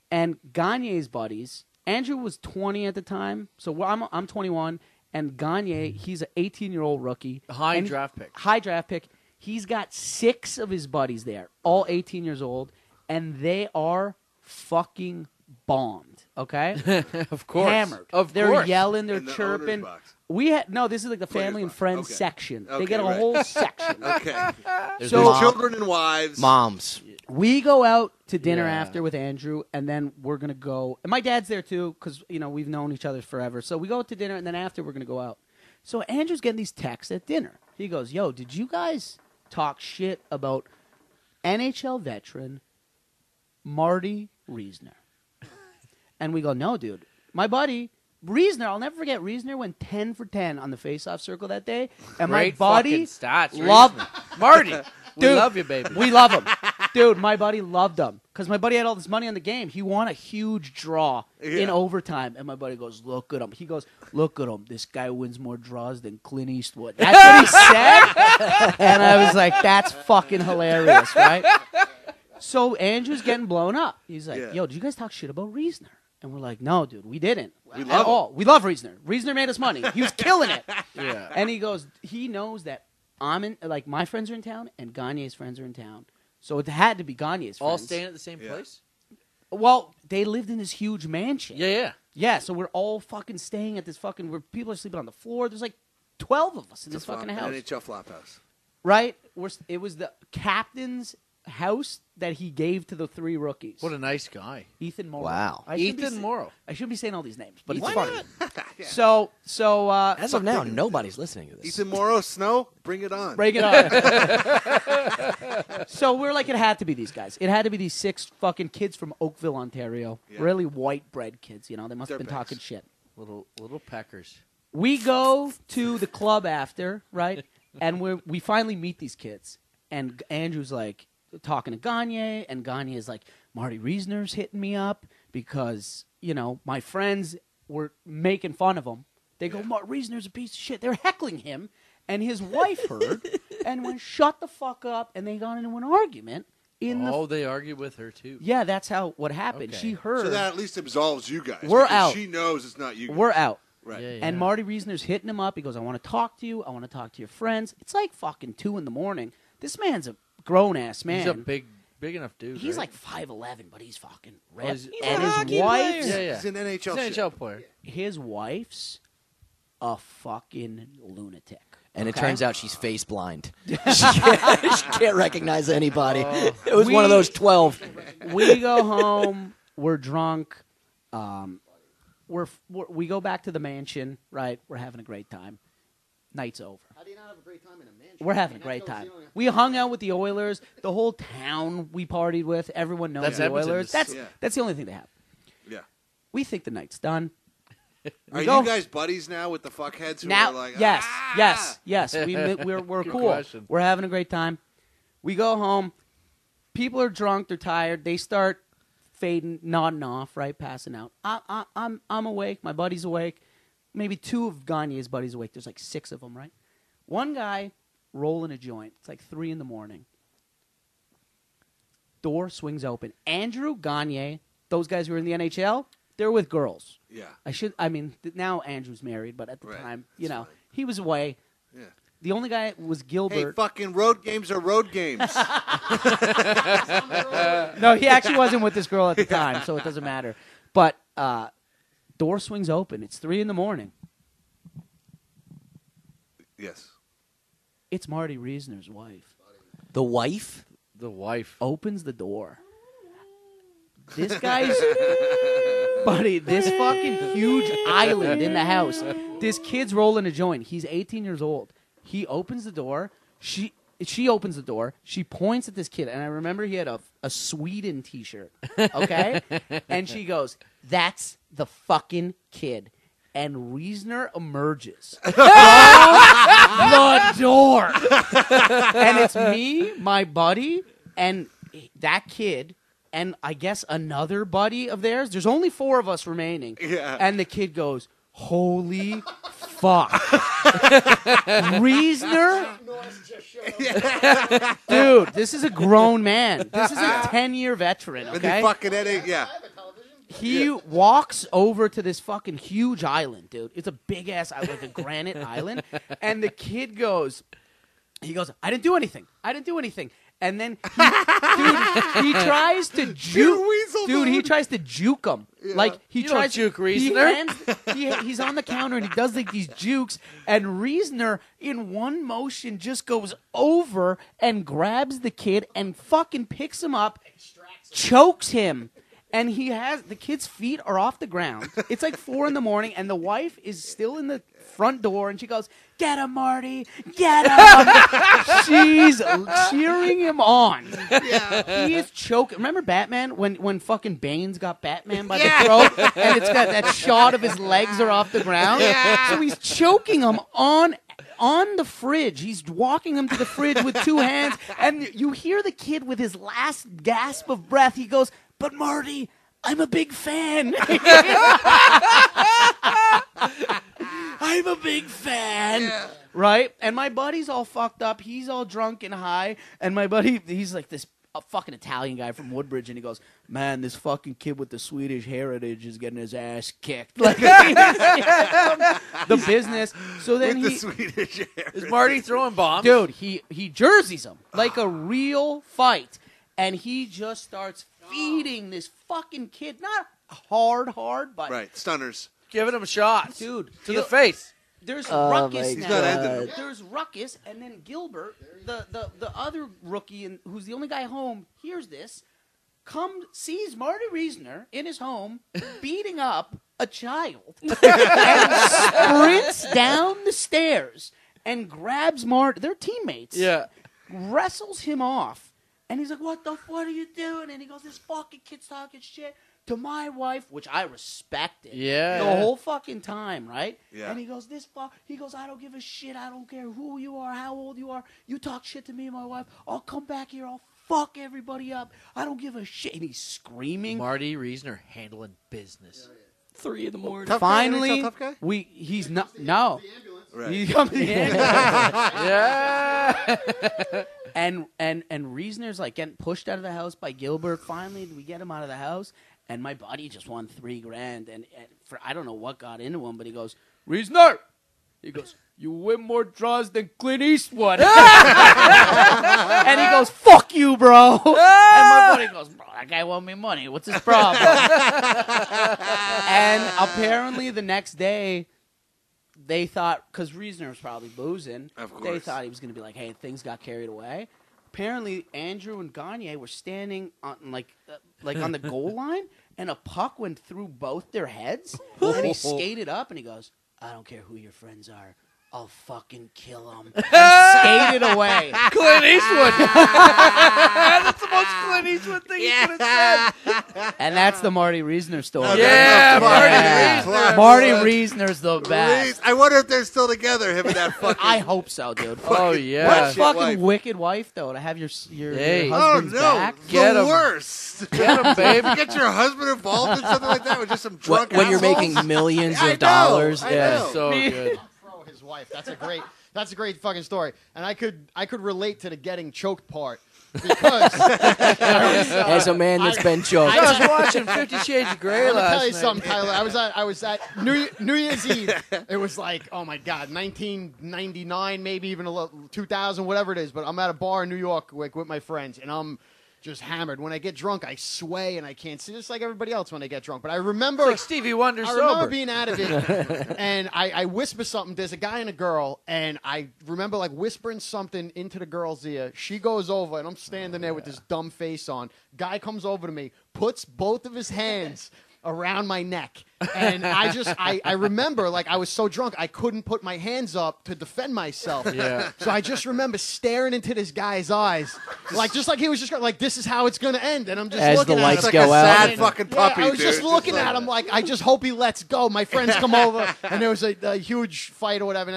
and Gagne's buddies. Andrew was 20 at the time, so I'm 21, and Gagne, he's an 18-year-old rookie, High draft pick. He's got 6 of his buddies there, all 18 years old, and they are fucking bombed, okay? Of course. Hammered. Of they're course. yelling, they're In the chirping. owner's box. This is like the family and box. friends Okay. section. They Okay, get a right. whole section. Okay. So There's children and wives. Moms. we go out to dinner Yeah. after with Andrew, and then we're going to go. And my dad's there, too, because, we've known each other forever. So we go out to dinner, and then after, we're going to go out. So Andrew's getting these texts at dinner. He goes, yo, did you guys talk shit about NHL veteran Marty Reasoner? And we go, no, dude. My buddy, Reasoner, I'll never forget, Reasoner went 10 for 10 on the face-off circle that day. And Great my buddy fucking stats, loved Marty. We Dude, love you, baby. We love him. Dude, my buddy loved him. Because my buddy had all this money on the game. He won a huge draw in overtime. And my buddy goes, look at him. He goes, look at him. This guy wins more draws than Clint Eastwood. That's what he said. And I was like, that's fucking hilarious, right? So Andrew's getting blown up. He's like, yo, did you guys talk shit about Reasoner? And we're like, no, dude, we didn't. We At love him. all. We love Reasoner. Reasoner made us money. He was killing it. Yeah. And he goes, he knows that my friends are in town and Gagne's friends are in town. So it had to be Gagne's friends. All staying at the same place? Well, they lived in this huge mansion. Yeah. Yeah, so we're all fucking staying at this fucking... where people are sleeping on the floor. There's like 12 of us in this fucking house. NHL flop house. Right? It was the captain's house that he gave to the 3 rookies. What a nice guy. Ethan Morrow. Wow. Ethan Morrow. I shouldn't be saying all these names, but Why it's funny. Yeah. So As of now, nobody's listening to this. Ethan Morrow, Snow, bring it on. break it up. So we're like, it had to be these guys. It had to be these 6 fucking kids from Oakville, Ontario. Yeah. Really white bread kids, you know. They must have been Dirtbags. talking shit. Little Peckers. We go to the club after, right? And we finally meet these kids. And Andrew's like talking to Gagne, and Gagne is like, Marty Reasoner's hitting me up because, you know, my friends were making fun of him. They go, Marty Reasoner's a piece of shit. They're heckling him. And his wife heard and went, shut the fuck up. And they got into an argument in the... they argued with her, too. Yeah, that's how what happened. Okay. She heard. So that at least absolves you guys. We're because out. She knows it's not you guys. We're out. Right. Yeah, And Marty Reasoner's hitting him up. He goes, I want to talk to you. I want to talk to your friends. It's like fucking 2 a.m. This man's a grown-ass man. He's a big enough dude. He's right? like 5'11", but he's fucking Oh, ripped. he's And a his hockey wife's... player. Yeah. He's an NHL He's an shit. NHL player. His wife's a fucking lunatic. And it Okay? turns out she's face blind. she can't recognize anybody. It was one of We- those 12. We go home. We're drunk. We go back to the mansion. Right, we're having a great time. Night's over. How do you not have a great time in a mansion? We're having a great time. We hung out with the Oilers. The whole town we partied with. Everyone knows That's the Edmonton. Oilers. That's the only thing they have. Yeah. We think the night's done. Are go. you guys buddies now with the fuckheads who Now, are like, yes, ah! yes. We're Good cool. question. We're having a great time. We go home. People are drunk. They're tired. They start fading, nodding off, right, passing out. I'm awake. My buddy's awake. Maybe 2 of Gagne's buddies awake. There's like 6 of them, right? One guy rolling a joint. It's like 3 a.m. Door swings open. Andrew, Gagne, those guys who are in the NHL, they're with girls. Yeah. Now Andrew's married, but at the Right. time, That's fine. he was away. Yeah. The only guy was Hey, Gilbert. fucking road games are road games. No, he actually wasn't with this girl at the time, so it doesn't matter. But door swings open. It's 3 a.m. Yes. It's Marty Reasoner's wife. The wife? The wife. Opens the door. This guy's buddy, this fucking huge island in the house. This kid's rolling a joint. He's 18 years old. He opens the door. She opens the door. She points at this kid, and I remember he had a Sweden T-shirt. Okay, and she goes, "That's the fucking kid." And Reasoner emerges from the door, and it's me, my buddy, and that kid. And I guess another buddy of theirs. There's only 4 of us remaining. Yeah. And the kid goes, holy fuck. Reasoner? Dude, this is a grown man. This is a 10-year veteran, And okay? the fucking headache, yeah. He walks over to this fucking huge island, dude. It's a big-ass island, like a granite island. And the kid goes, I didn't do anything. And then, he tries to juke. He tries to juke him. Yeah. Like he You don't tries juke he Reasoner. hands- he's on the counter and he does like these jukes. And Reasoner, in one motion, just goes over and grabs the kid and fucking picks him up, chokes him. And the kid's feet are off the ground. It's like 4 a.m. and the wife is still in the front door, and she goes, "Get him, Marty! Get him!" She's cheering him on. Yeah. He is choking. Remember Batman when fucking Bane's got Batman by the throat, and it's got that shot of his legs are off the ground. Yeah. So he's choking him on the fridge. He's walking him to the fridge with 2 hands, and you hear the kid with his last gasp of breath. He goes, "But Marty, I'm a big fan." I'm a big fan. Yeah. Right? And my buddy's all fucked up. He's all drunk and high. And my buddy, he's like this fucking Italian guy from Woodbridge. And he goes, "Man, this fucking kid with the Swedish heritage is getting his ass kicked." Like, the business. So then With the Swedish hair. Is Marty throwing bombs? dude, he jerseys him like a real fight. and he just starts feeding this fucking kid, not hard, but Right, stunners. Giving him shots, dude, to the face. There's Oh, ruckus my now. not ending. There's ruckus, and then Gilbert, the other rookie, who's the only guy home, hears this, sees Marty Reasoner in his home beating up a child, and sprints down the stairs and grabs Marty. They're teammates. Yeah. Wrestles him off, and he's like, "What are you doing?" And he goes, "This fucking kid's talking shit to my wife," which I respected. Yeah. The whole fucking time, right? Yeah. And he goes, "I don't give a shit. I don't care who you are, how old you are. You talk shit to me and my wife, I'll come back here. I'll fuck everybody up. I don't give a shit." And he's screaming. Marty Reasoner handling business. 3 in the morning. Tough guy, Finally, NHL tough guy? he's not. No. Right. He comes in. Yeah. And Reasoner's like getting pushed out of the house by Gilbert. Finally, we get him out of the house, and my buddy just won $3,000. And for I don't know what got into him, but he goes, "Reasoner," he goes, "you win more draws than Clint Eastwood." And he goes, "Fuck you, bro." And my buddy goes, "Bro, that guy won me money. What's his problem?" And apparently the next day, they thought, because Reasoner was probably boozing, Of course. they thought he was going to be like, "Hey, things got carried away." Apparently, Andrew and Gagne were standing on like on the goal line, and a puck went through both their heads, and he skated up, and he goes, "I don't care who your friends are. I'll fucking kill them." And skated away. Clint Eastwood. That's the most Clint Eastwood thing you could have said. And that's the Marty Reasoner story. Okay. Yeah, Marty Yeah. Reasoner. Marty Reasoner's the best. I wonder if they're still together, him and that fucking... I hope so, dude. Oh, What yeah. a fucking wife. wicked wife, though, to have your Hey. husband's Oh, no. back. Get the 'em. worst. Get him, babe. Get your husband involved in something like that with just some drunk When you're assholes? making millions I of dollars. know, I Yeah. know. So good. Pro his wife. That's a great fucking story. And I could relate to the getting choked part because As a man that's been choked. I was watching 50 Shades of Grey Let me last tell you night. something, Tyler. I was at New Year's Eve. It was like, oh my God, 1999, maybe even 2000, whatever it is. But I'm at a bar in New York with my friends, and I'm just hammered. When I get drunk, I sway and I can't see, just like everybody else when I get drunk. But I remember, It's like Stevie Wonder I remember sober. being out of it, and I whisper something. There's a guy and a girl, and I remember like whispering something into the girl's ear. She goes over, and I'm standing there with this dumb face on. Guy comes over to me, puts both of his hands around my neck, and I remember, like, I was so drunk I couldn't put my hands up to defend myself. Yeah. So I just remember staring into this guy's eyes, just like he was just like, this is how it's gonna end, and I'm just As looking the at lights him. It's like go a out. sad fucking Yeah, puppy, I was dude. just looking at him like, I just hope he lets go. My friends come over, and there was a huge fight or whatever,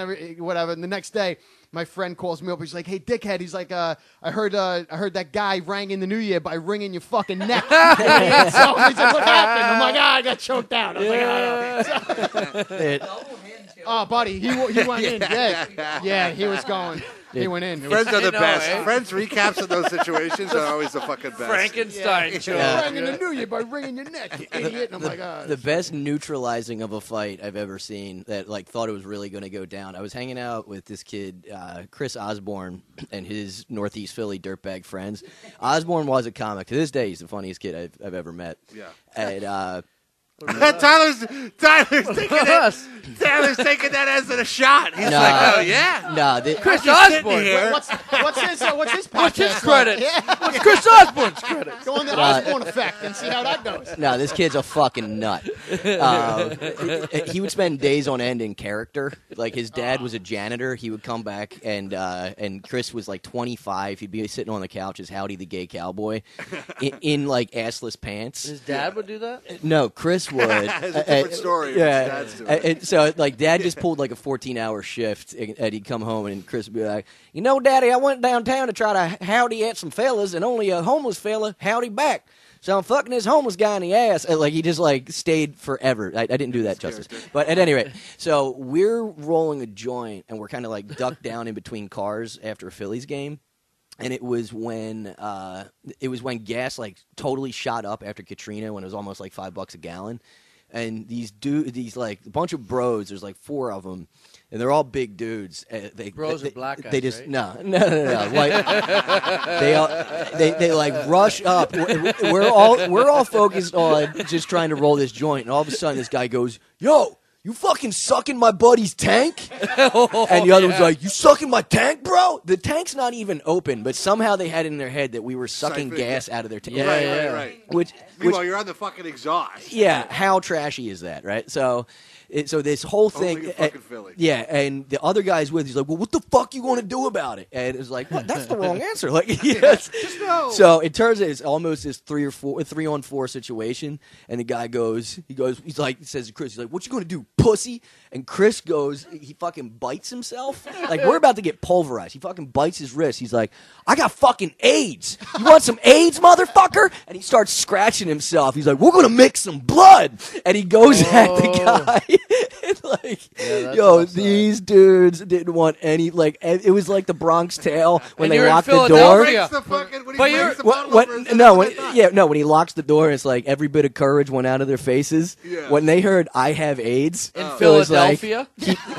and the next day, my friend calls me up. He's like, "Hey, dickhead." He's like, "I heard that guy rang in the New Year by wringing your fucking neck." So he's like, "What happened?" I'm like, "I got choked out." I was like, It- "Oh, buddy, he went in." Yeah, he was going. He went in. It was- Friends are the You know, best. eh? Friends recaps of those situations are always the fucking best. Frankenstein joke. Yeah. rang in the New Year by wringing your neck, you idiot. And I'm like, the best neutralizing of a fight I've ever seen that like thought it was really going to go down. I was hanging out with this kid, Chris Osborne, and his Northeast Philly dirtbag friends. Osborne was a comic. To this day, he's the funniest kid I've ever met. Yeah. And Tyler's taking that as a shot. He's Nah. like, oh yeah. nah, Chris Sitting Osborne. here. what's his podcast? What's his called? credit? Yeah. What's Chris Osborne's credit? Go on the Nah. Osborne effect and see how that goes. no, this kid's a fucking nut. He would spend days on end in character. Like his dad was a janitor. He would come back and Chris was like 25. He'd be sitting on the couch as Howdy the Gay Cowboy in like assless pants. His dad would do that? No, Chris would. It's a different story. Yeah. Dad's doing it. And so, like, Dad just pulled like a 14-hour shift, and he'd come home, and Chris would be like, "You know, Daddy, I went downtown to try to howdy at some fellas, and only a homeless fella howdy back. So I'm fucking this homeless guy in the ass." And, like, he just like stayed forever. I didn't do that justice, but at any rate, so we're rolling a joint, and we're kind of like ducked down in between cars after a Phillies game. And it was when gas like totally shot up after Katrina, when it was almost like $5 a gallon. And these like a bunch of bros, there's like 4 of them, and they're all big dudes. Bros are black guys, They just right? no. Like, they like rush up. We're all focused on just trying to roll this joint, and all of a sudden this guy goes, "Yo, you fucking sucking my buddy's tank?" And the other was like, "You sucking my tank, bro?" The tank's not even open, but somehow they had it in their head that we were sucking gas out of their tank. Right. Which Meanwhile, you're on the fucking exhaust. yeah, how trashy is that, right? So this whole thing, Only in fucking Philly. yeah, and the other guy's with. He's like, "Well, what the fuck you going to do about it?" And it's like, "What? That's the wrong answer." Like, yes. Just no. So it turns out it's almost this 3-on-4 situation, and the guy he's like, says to Chris, he's like, "What you going to do, pussy?" And Chris goes, he fucking bites himself. Like, we're about to get pulverized. He fucking bites his wrist. He's like, "I got fucking AIDS. You want some AIDS, motherfucker?" And he starts scratching himself. He's like, "We're going to mix some blood." And he goes at the guy. And like, yo, these dudes didn't want any, like, it was like the Bronx Tale when And they you're in locked the door. Philadelphia. Breaks the fucking, when he But breaks the What, bottle over his head. when he locks the door, it's like every bit of courage went out of their faces. Yeah. When they heard "I have AIDS" In it was like, Philadelphia?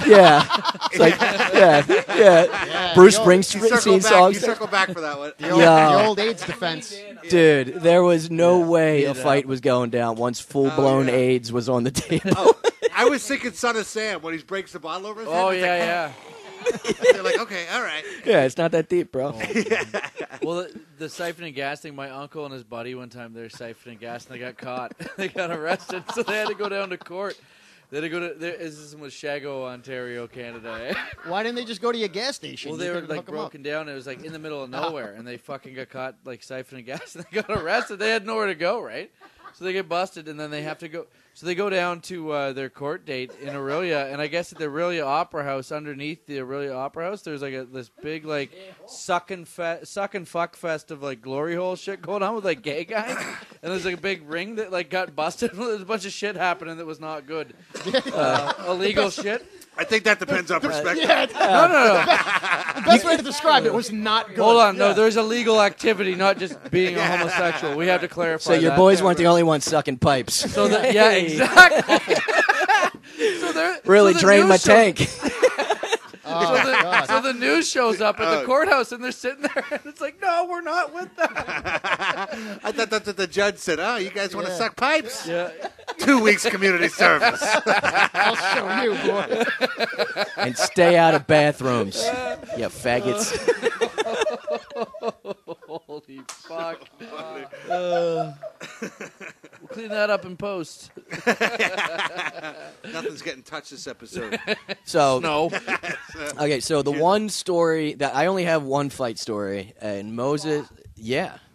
yeah, it's like, yeah. Bruce Springsteen songs. You circle back for that one. The old AIDS defense. Dude, there was no way a fight was going down once full-blown yeah. AIDS was on the table. Oh, I was thinking Son of Sam when he breaks the bottle over his head. Oh, It's yeah. like, They're like, okay, all right. Yeah, it's not that deep, bro. Well, the siphoning gas thing, my uncle and his buddy one time, they were siphoning gas, and they got caught. They got arrested, so they had to go down to court. They had to go to, this is in Washago, Ontario, Canada. Eh? Why didn't they just go to your gas station? Well, You they were could like hook 'em up. broken down. It was like in the middle of nowhere, and they fucking got caught like siphoning gas, and they got arrested. They had nowhere to go, right? So they get busted, and then they have to go. So they go down to their court date in Aurelia, and I guess at the Aurelia Opera House, underneath the Aurelia Opera House, there's like this big like suck and fuck fest of like glory hole shit going on with like gay guys, and there's like a big ring that like got busted. There's a bunch of shit happening that was not good, illegal shit. I think that depends on perspective. No. The best way to describe it was not good. Hold on, no, there's illegal activity, not just being a homosexual. We have to clarify. So your that. boys weren't the only ones sucking pipes. So yeah, exactly. Really so the drained my news show- tank. So the news shows up at the courthouse, and they're sitting there, and it's like, no, we're not with them. I thought that's what the judge said. Oh, you guys want to Yeah. suck pipes? Yeah. 2 weeks community service. I'll show you, boy. And stay out of bathrooms. You faggots. Holy fuck. We'll clean that up in post. Nothing's getting touched this episode. So No. okay, so the one story that I only have one fight story, and Moses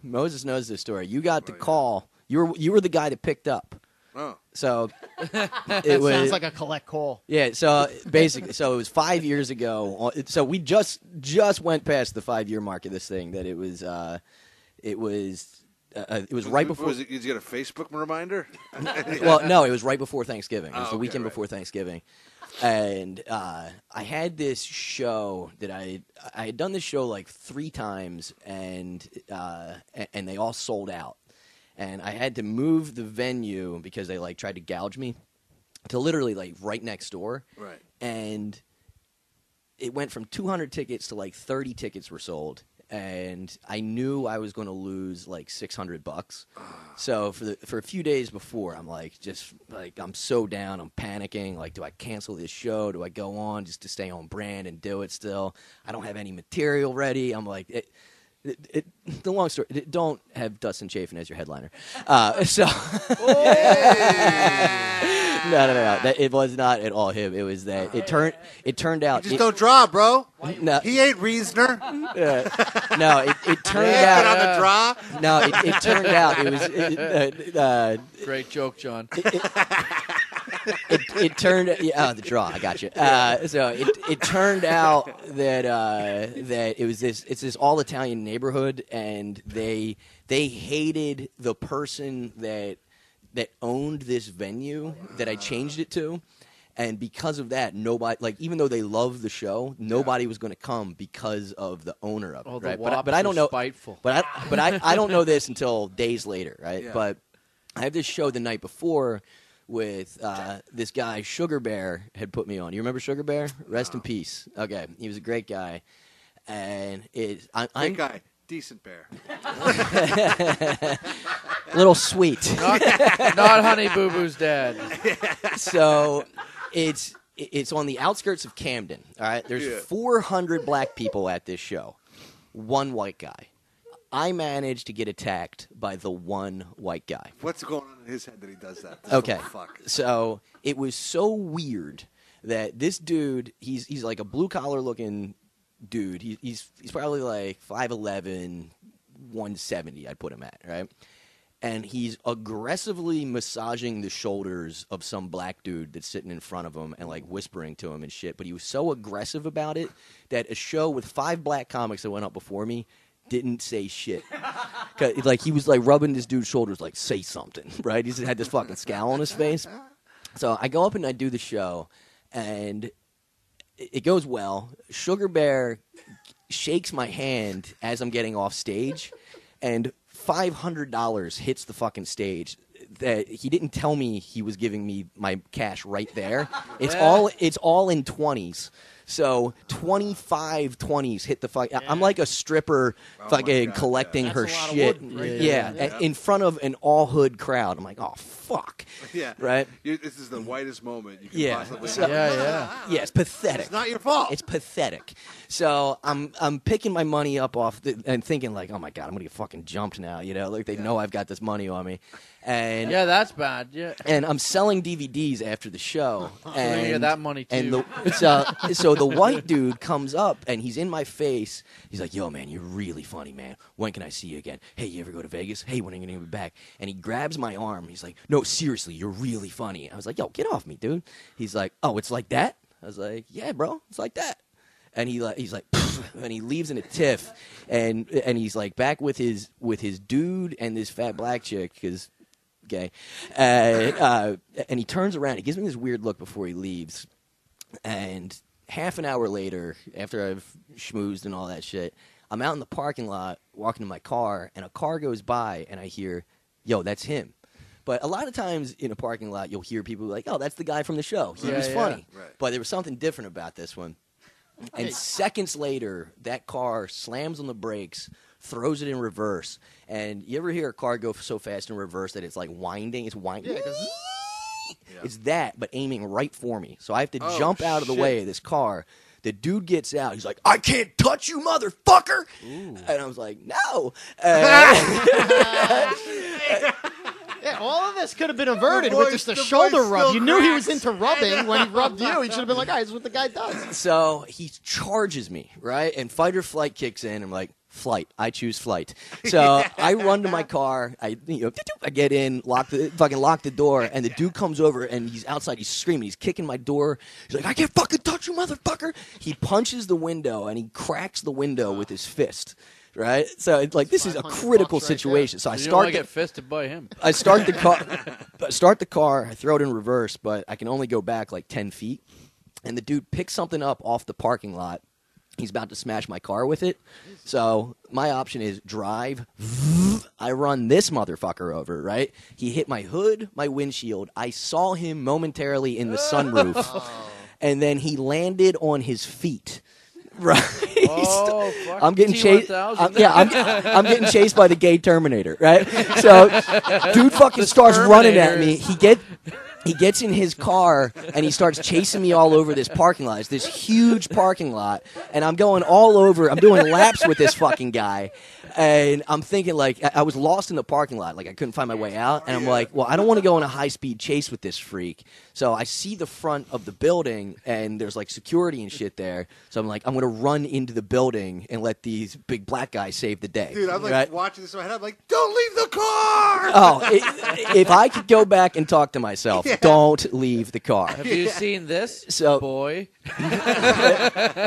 knows this story. You got the call. You were the guy that picked up. Oh. So It it was sounds like a collect call. yeah. So basically, so it was 5 years ago. So we just went past the 5-year mark of this thing. That it was right before. Was it, you get a Facebook reminder? Well, no, it was right before Thanksgiving. It was Oh, the okay, weekend right. before Thanksgiving, and I had this show that I had done this show like 3 times, and they all sold out, and I had to move the venue because they like tried to gouge me to literally like right next door, Right. and it went from 200 tickets to like 30 tickets were sold. And I knew I was going to lose like $600. So for a few days before, I'm like, I'm so down. I'm panicking. Like, do I cancel this show? Do I go on just to stay on brand and do it still? I don't have any material ready. I'm like, the long story. Don't have Dustin Chafin as your headliner. No. It was not at all him. It was that it turned out. Just don't draw, bro. No, He ain't Reasoner. no, it turned He ain't been on out. the draw. No, it turned out it was. Great joke, John. It turned the draw. I got you. So it turned out that it was it's this all Italian neighborhood, and they hated the person that owned this venue that I changed it to. And because of that, nobody, like, even though they loved the show, nobody was going to come because of the owner of it. Oh, the right? Wops But I don't know. spiteful. But I don't know this until days later, right? Yeah. But I have this show the night before with this guy, Sugar Bear, had put me on. You remember Sugar Bear? Rest in peace. Okay, he was a great guy. And I'm Great guy. Decent bear. little sweet. Not Honey Boo Boo's dad. So it's on the outskirts of Camden. All right, there's 400 black people at this show. One white guy. I managed to get attacked by the one white guy. What's going on in his head that he does that? Okay. Fuck. So it was so weird that this dude, he's like a blue collar looking dude. He's probably like 5'11", 170. I'd put him at, right? And he's aggressively massaging the shoulders of some black dude that's sitting in front of him and like whispering to him and shit. But he was so aggressive about it that a show with 5 black comics that went up before me didn't say shit. Like he was like rubbing this dude's shoulders, like say something, right? He had this fucking scowl on his face. So I go up and I do the show, and it goes well. Sugar Bear shakes my hand as I'm getting off stage, and $500 hits the fucking stage. That he didn't tell me he was giving me my cash right there. It's all in 20s. So 25 20s hit the fuck. I'm like a stripper fucking collecting That's her a lot of shit. wood right Yeah, in front of an all hood crowd. I'm like, oh fuck. Yeah. Right? This is the whitest moment you can Yeah. possibly So- have. Yeah, it's pathetic. It's not your fault. It's pathetic. So I'm picking my money up off and thinking like, oh my god, I'm gonna get fucking jumped now. You know, like they know I've got this money on me, and Yeah, that's bad. Yeah. and I'm selling DVDs after the show. So you're gonna get that money too. And so the white dude comes up and he's in my face. He's like, "Yo, man, you're really funny, man. When can I see you again? Hey, you ever go to Vegas? Hey, when are you gonna be back?" And he grabs my arm. He's like, "No, seriously, you're really funny." I was like, "Yo, get off me, dude." He's like, "Oh, it's like that?" I was like, "Yeah, bro, it's like that." And he's like, and he leaves in a tiff, and he's like back with his dude and this fat black chick because gay, and he turns around. He gives me this weird look before he leaves, and half an hour later, after I've schmoozed and all that shit, I'm out in the parking lot walking to my car, and a car goes by, and I hear, "Yo, that's him." But a lot of times in a parking lot, you'll hear people like, "Oh, that's the guy from the show. He was funny." Right. But there was something different about this one. And seconds later, that car slams on the brakes, throws it in reverse. And you ever hear a car go so fast in reverse that it's like winding? It's winding. Yeah, It's that, but aiming right for me. So I have to jump out of the way of this car. The dude gets out. He's like, "I can't touch you, motherfucker!" And I was like, "No." Yeah, all of this could have been averted The with voice- just a the shoulder voice rub. still You knew he was cracks. into rubbing when he rubbed you. He should have been like, "Ah, this is what the guy does." So he charges me, right? And fight or flight kicks in. I'm like, flight. I choose flight. So I run to my car. I get in, lock the door, and the dude comes over and he's outside. He's screaming. He's kicking my door. He's like, "I can't fucking touch you, motherfucker!" He punches the window and he cracks the window with his fist. Right? So it's like this is a critical $500 right situation. So I you don't want start to get fisted by him. I start the car. I throw it in reverse, but I can only go back like 10 feet. And the dude picks something up off the parking lot. He's about to smash my car with it. So my option is drive. I run this motherfucker over, right? He hit my hood, my windshield. I saw him momentarily in the sunroof. And then he landed on his feet. Right. Oh, fuck. I'm getting chased. T-1000. I'm getting chased by the gay Terminator, right? So, dude fucking starts running at me. He gets in his car and he starts chasing me all over this parking lot. It's this huge parking lot, and I'm going all over. I'm doing laps with this fucking guy, and I'm thinking like I was lost in the parking lot, like I couldn't find my way out, and I'm like, well, I don't want to go on a high speed chase with this freak. So I see the front of the building, and there's like security and shit there. So I'm like, I'm gonna run into the building and let these big black guys save the day. Dude, I'm like right? watching this in my head. I'm like, don't leave the car. Oh, if I could go back and talk to myself, don't leave the car. Have you seen this, So- boy?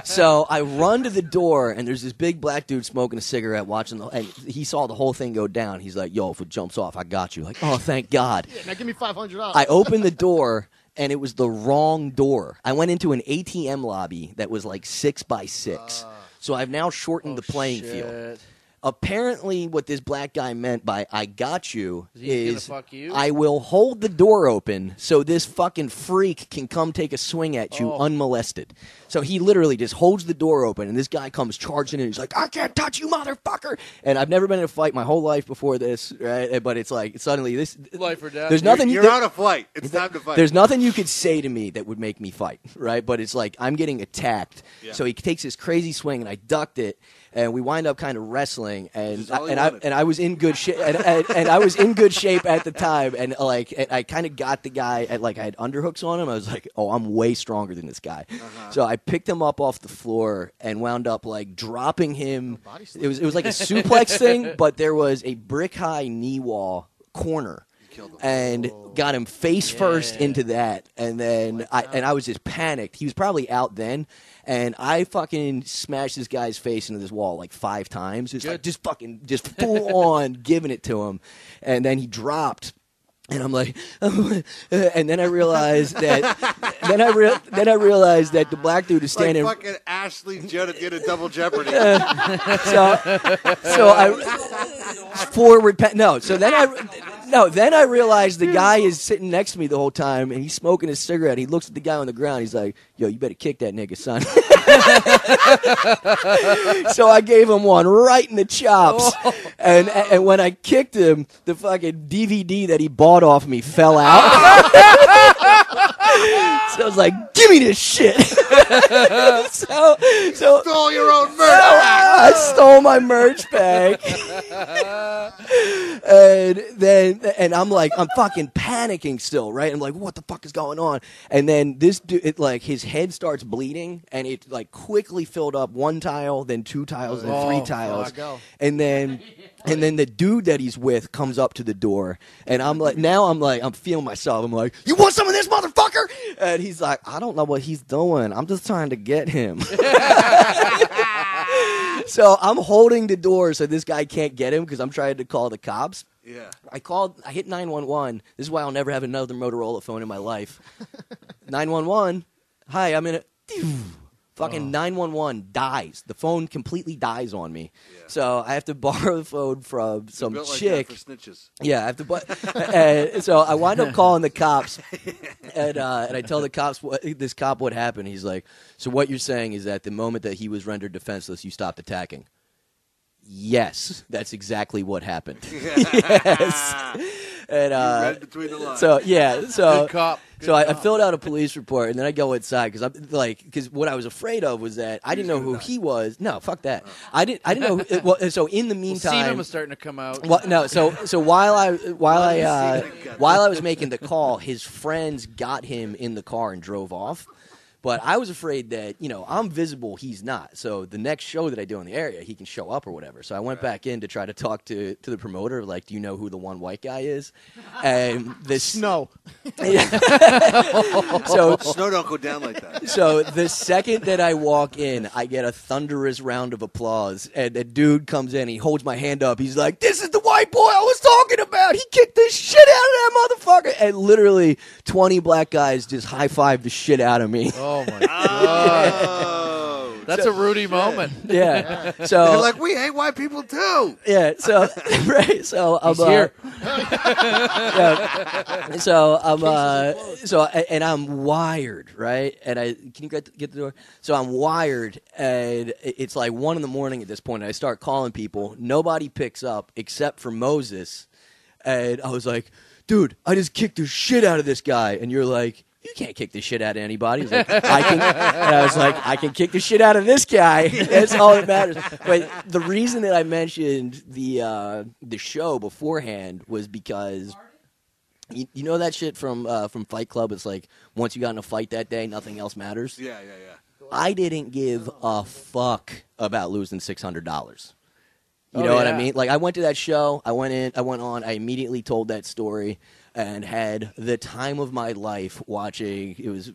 So I run to the door, and there's this big black dude smoking a cigarette, watching and he saw the whole thing go down. He's like, "Yo, if it jumps off, I got you." Like, oh, thank God. Yeah, now give me $500. I opened the door, and it was the wrong door. I went into an ATM lobby that was like 6 by 6. So I've now shortened the playing field. Apparently, what this black guy meant by "I got you" He's gonna is fuck you? I will hold the door open so this fucking freak can come take a swing at you unmolested. So he literally just holds the door open, and this guy comes charging in. He's like, "I can't touch you, motherfucker!" And I've never been in a fight my whole life before this, right? But it's like suddenly this Life or death. There's nothing You're on a flight. It's time to fight. There's nothing you could say to me that would make me fight, right? But it's like I'm getting attacked. Yeah. So he takes this crazy swing, and I ducked it, and we wind up kind of wrestling, and all he I wanted. was in good shape, and I was in good shape at the time, and I kind of got the guy at I had underhooks on him. I was like, oh, I'm way stronger than this guy. So I picked him up off the floor and wound up dropping him. It was like a suplex thing, but there was a brick high knee wall corner. And got him face first into that, and then I was just panicked. He was probably out then, and I fucking smashed this guy's face into this wall 5 times. Just full on giving it to him, and then he dropped. And I'm like, and then I realized that, then I realized that the black dude is standing. Like fucking Ashley Judd at the end of Double Jeopardy. So I forward. Then I realized the guy is sitting next to me the whole time, and he's smoking a cigarette. He looks at the guy on the ground. He's like, "Yo, you better kick that nigga, son." So I gave him one right in the chops, and when I kicked him, the fucking DVD that he bought off me fell out. So I was like, "Give me this shit." so Stole your own merch. I stole my merch back. And I'm fucking panicking still, right? I'm like, what the fuck is going on? And then this dude, his head starts bleeding, and it quickly filled up 1 tile, then 2 tiles, then 3 tiles. And then the dude that he's with comes up to the door, and I'm feeling myself. I'm like, you want some of this, motherfucker? And he's like, I don't know what he's doing. I'm just trying to get him. So I'm holding the door so this guy can't get him because I'm trying to call the cops. Yeah. I hit 911. This is why I'll never have another Motorola phone in my life. 911. Hi, I'm in a... Fucking 911 dies. The phone completely dies on me. Yeah. So I have to borrow the phone from some chick. Like that for snitches. Yeah, I have to. So I wind up calling the cops, and I tell the cops this cop what happened. He's like, "So what you're saying is that the moment that he was rendered defenseless, you stopped attacking?" Yes, that's exactly what happened. Yes. And read between the lines. So yeah, so Good cop. I filled out a police report, and then I go inside because what I was afraid of was that I didn't know who he was. No, fuck that. I didn't know. So in the meantime, semen was starting to come out. Well, no, so while I was making the call, his friends got him in the car and drove off. But I was afraid that, I'm visible, he's not. So the next show that I do in the area, he can show up or whatever. So I went back in to try to talk to the promoter, do you know who the one white guy is? And this Snow. So Snow don't go down like that. So the second that I walk in, I get a thunderous round of applause. And the dude comes in, he holds my hand up. He's like, "This is the white boy I was talking about. He kicked the shit out of that motherfucker." And literally 20 black guys just high-fived the shit out of me. Oh my god. Oh. That's a Rudy moment. Yeah. They're So like, we hate white people too. yeah. So right. So I'm here. Yeah. So I'm I'm wired, right? And can you get the door? So I'm wired, and it's 1 a.m. at this point. And I start calling people. Nobody picks up except for Moses. And I was like, "Dude, I just kicked the shit out of this guy." And you're like, "You can't kick the shit out of anybody." He's like, "I can." And I was like, "I can kick the shit out of this guy." That's all that matters. But the reason that I mentioned the show beforehand was because you know that shit from Fight Club. It's like once you got in a fight that day, nothing else matters. Yeah. I didn't give a fuck about losing $600. You know what I mean? I went to that show. I went on. I immediately told that story. And had the time of my life watching. It was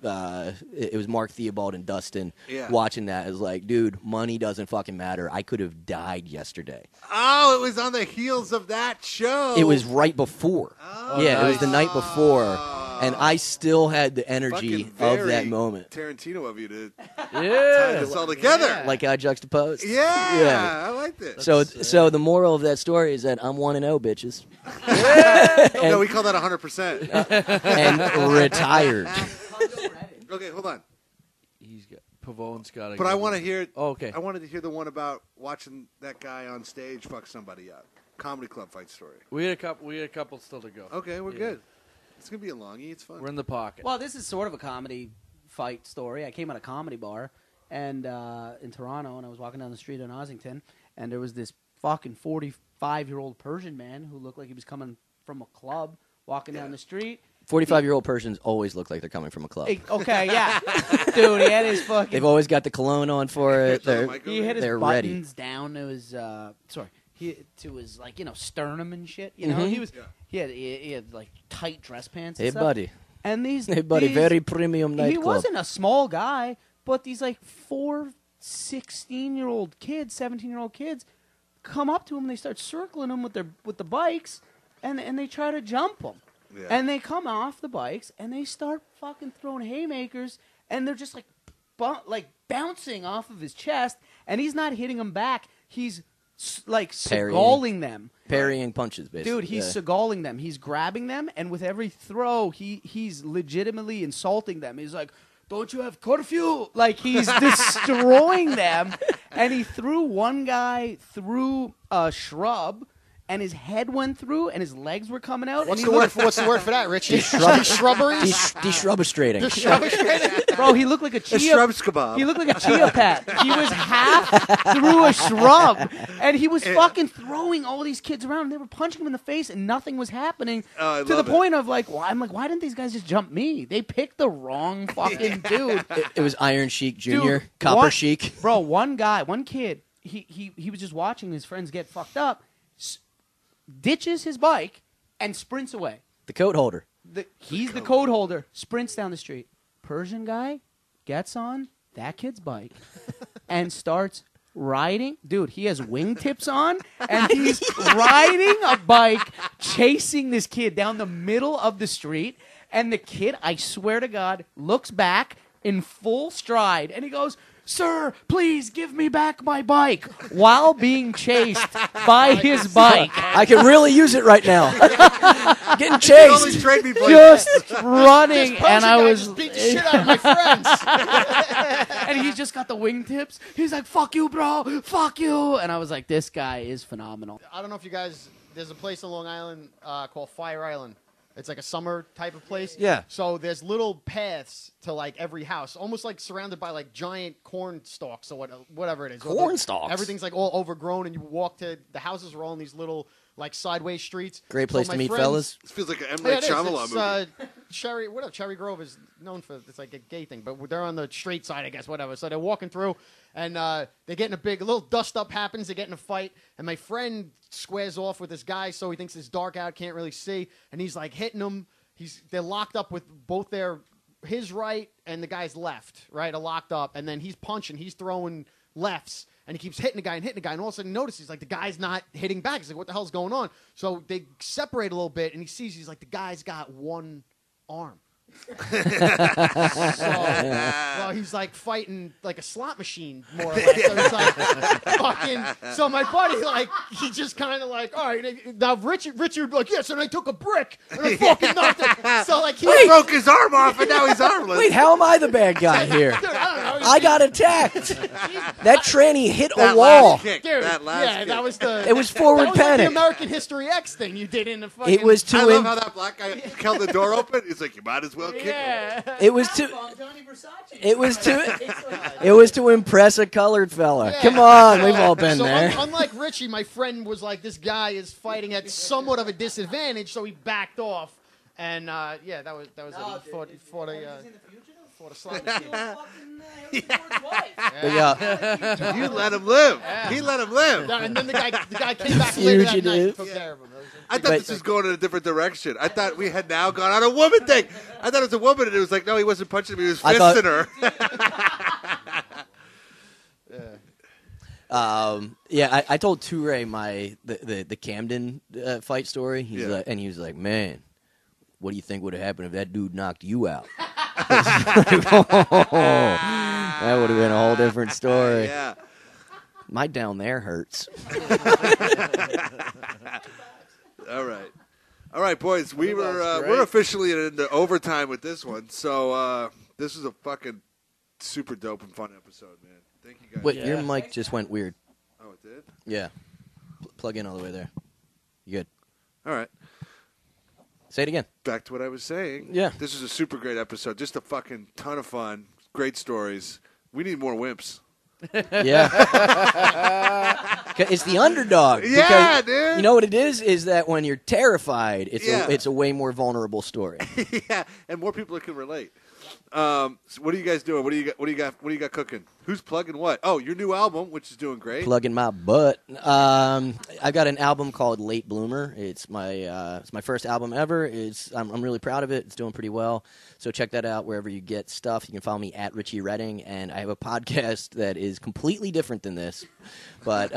Mark Theobald and Dustin watching that. It was like, dude, money doesn't fucking matter. I could have died yesterday. Oh, it was on the heels of that show. It was right before. Oh, yeah, it was the night before. And I still had the energy Fucking of very that moment. Tarantino of you to tie Yeah. this all together. Yeah. Like I juxtaposed. Yeah, I like this. So the moral of that story is that I'm 1-0, bitches. No, we call that 100%. And retired. Okay, hold on. He's got Pavone's got to. But I want to hear. Oh, okay. I wanted to hear the one about watching that guy on stage fuck somebody up. Comedy club fight story. We had a couple still to go. Okay, we're Yeah. good. It's gonna be a longie. It's fun. We're in the pocket. Well, this is sort of a comedy fight story. I came at a comedy bar and in Toronto, and I was walking down the street in Ossington, and there was this fucking 45-year-old Persian man who looked like he was coming from a club, walking down the street. 45-year-old Persians always look like they're coming from a club. Okay, yeah. Dude, he had his fucking... They've always got the cologne on for it. He had his they're ready. buttons down to his... to his, like, you know, sternum and shit. You know, Mhm. he had, like, tight dress pants and Hey, stuff. buddy. And these... Hey, buddy, these- very premium nightclub. He wasn't a small guy, but these, like, 4 16-year-old kids, 17-year-old kids come up to him and they start circling him with the bikes, and they try to jump him. Yeah. And they come off the bikes and they start fucking throwing haymakers, and they're just like bouncing off of his chest, and he's not hitting them back. He's like Parrying. Seagalling them. Parrying punches, basically. Dude, he's Seagalling them. He's grabbing them, and with every throw, he's legitimately insulting them. He's like, "Don't you have curfew?" Like, he's destroying them. And he threw one guy through a shrub, and his head went through, and his legs were coming out. What's and the word for that, Richie? Shrubbery? Deschrubbestrating. Bro, he looked like a A chia. shrubs kebab. He looked like a chia pet. He was half through a shrub, and he was fucking throwing all these kids around. And they were punching him in the face, and nothing was happening. Oh, I to the love it. point of like, I'm like, why didn't these guys just jump me? They picked the wrong fucking dude. It was Iron Sheik Jr., Dude, Copper one- Sheik. Bro, one kid, he was just watching his friends get fucked up, ditches his bike, and sprints away. The coat holder. He's the code holder, sprints down the street. Persian guy gets on that kid's bike and starts riding. Dude, he has wingtips on, and he's riding a bike, chasing this kid down the middle of the street. And the kid, I swear to God, looks back in full stride, and he goes, "Sir, please give me back my bike," while being chased by his bike. I can really use it right now. Getting Only chased. trade me places. Just running, This and Persian I guy was, just beat the shit out of my friends. and he's just got the wingtips. He's like, "Fuck you, bro, fuck you," and I was like, "This guy is phenomenal." I don't know if you guys. There's a place in Long Island called Fire Island. It's like a summer type of place. Yeah. So there's little paths to like every house, almost like surrounded by like giant corn stalks or whatever it is. Corn stalks? Everything's like all overgrown, and you walk to the houses are all in these little like sideways streets. Great So place my to meet friends- fellas. This feels like an M. Yeah, Night it is. Shyamalan It's, movie. Cherry Grove is known for, it's like a gay thing, but they're on the straight side, I guess, whatever. So they're walking through, and they're getting a little dust up happens, they get in a fight, and my friend squares off with this guy, so he thinks it's dark out, can't really see, and he's like hitting him. They're locked up with both his right and the guy's left, right, are locked up, and then he's punching, he's throwing lefts, and he keeps hitting the guy, and all of a sudden he notices, like, the guy's not hitting back. He's like, what the hell's going on? So they separate a little bit, and he sees, he's like, the guy's got one arm. So he's like fighting like a slot machine, more or less. So he's like fucking. So my buddy, like, he just kind of like, all right. Now Richie would be like, yes, and I took a brick and I fucking knocked it. So like he Broke his arm off, and now he's armless. Wait, how am I the bad guy here? Dude, I don't know. I got attacked. That tranny hit a that wall. last kick. Dude, That last yeah, kick. that was the. It was forward that was like panic. the American History X thing you did in the fucking. It was I to love im- how that black guy held the door open. He's like, you might as well kick him. Yeah. it was to it was to impress a colored fella. Yeah. Come on, we've all been So there. unlike Richie, my friend was like, this guy is fighting at somewhat of a disadvantage, so he backed off. And yeah, that was it. He fought a slot machine. But yeah, You let him live. He let him live. Yeah, and then the guy came back later that night and Fugitive. took care of him. I thought this was going in a different direction. I thought we had now gone on a woman thing. I thought it was a woman, and it was like, no, he wasn't punching me. He was I thought- fisting her. yeah. I told Toure the Camden fight story. He Yeah. was like, man, what do you think would have happened if that dude knocked you out? That would have been a whole different story. Yeah. My down there hurts. All right, boys. We're officially into overtime with this one. So this is a fucking super dope and fun episode, man. Thank you guys. Wait, your mic just went weird. Oh, it did? Yeah. Plug in all the way there. You good? All right. Say it again. Back to what I was saying. Yeah. This is a super great episode. Just a fucking ton of fun. Great stories. We need more wimps. Yeah. It's the underdog. Yeah, Because dude. You know what it is? Is that when you're terrified, it's a way more vulnerable story. Yeah, and more people can relate. So what are you guys doing? What do you got cooking? Who's plugging what? Oh, your new album, which is doing great. Plugging my butt. I got an album called Late Bloomer. It's my first album ever. I'm really proud of it. It's doing pretty well. So check that out wherever you get stuff. You can follow me at Richie Redding, and I have a podcast that is completely different than this, but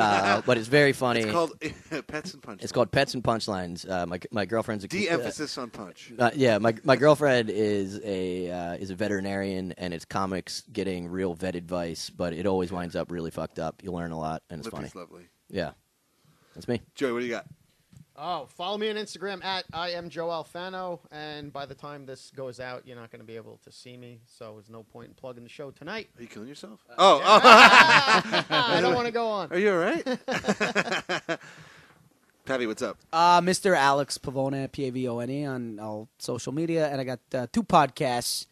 it's very funny. It's called Pets and Punchlines. It's called Pets and Punchlines. My girlfriend's a de-emphasis on punch. Yeah, my girlfriend is a veterinarian, and it's comics getting real vet advice, but it always winds up really fucked up. You learn a lot, and it's Lippy's funny. lovely. Yeah, that's me. Joey, what do you got? Oh, follow me on Instagram at I am Joe Alfano, and by the time this goes out, you're not going to be able to see me, so there's no point in plugging the show tonight. Are you killing yourself? I don't want to go on. Are you all right? Patty, what's up? Mr. Alex Pavone, Pavone, on all social media, and I got 2 podcasts,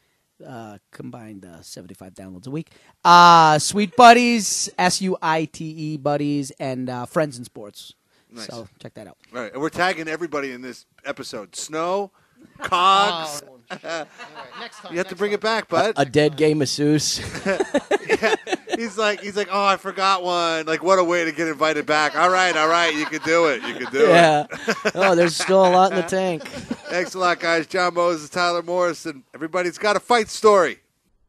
combined 75 downloads a week. Sweet Buddies, SUITE Buddies, and Friends in Sports. Nice. So check that out. All right, and we're tagging everybody in this episode. Snow, Cogs. Oh, all right, next time. You have to bring it back, bud. A dead gay masseuse. Yeah. He's like, oh, I forgot one. Like, what a way to get invited back. All right, you can do it. Yeah. Oh, there's still a lot in the tank. Thanks a lot, guys. John Moses, Tyler Morrison. Everybody's got a fight story.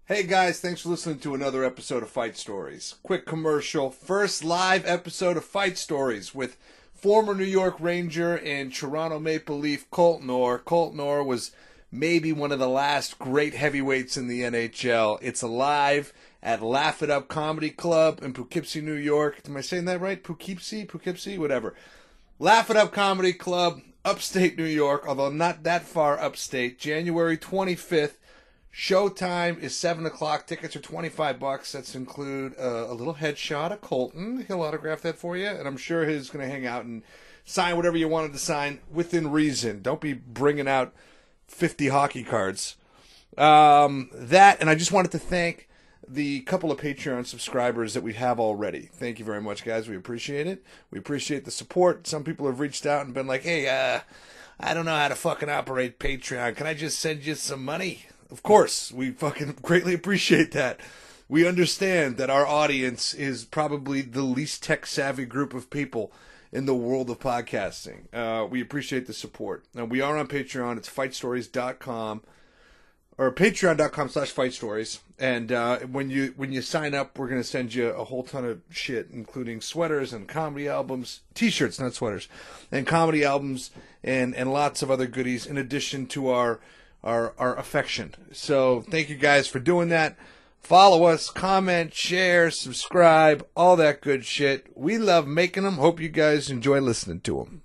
Hey guys, thanks for listening to another episode of Fight Stories. Quick commercial. First live episode of Fight Stories with former New York Ranger and Toronto Maple Leaf Colton Orr. Colton Orr was maybe one of the last great heavyweights in the NHL. It's live at Laugh It Up Comedy Club in Poughkeepsie, New York. Am I saying that right? Poughkeepsie? Whatever. Laugh It Up Comedy Club, upstate New York, although not that far upstate. January 25th. Showtime is 7 o'clock. Tickets are $25. That's include a little headshot of Colton. He'll autograph that for you, and I'm sure he's going to hang out and sign whatever you wanted to sign within reason. Don't be bringing out 50 hockey cards. That, and I just wanted to thank the couple of Patreon subscribers that we have already. Thank you very much, guys. We appreciate it. We appreciate the support. Some people have reached out and been like, hey, I don't know how to fucking operate Patreon. Can I just send you some money? Of course, we fucking greatly appreciate that. We understand that our audience is probably the least tech-savvy group of people in the world of podcasting. We appreciate the support. Now, we are on Patreon. It's fightstories.com or patreon.com/fightstories. And when you sign up, we're going to send you a whole ton of shit, including sweaters and comedy albums, T-shirts, not sweaters, and comedy albums and lots of other goodies in addition to our affection. So thank you guys for doing that. Follow us, comment, share, subscribe, all that good shit. We love making them. Hope you guys enjoy listening to them.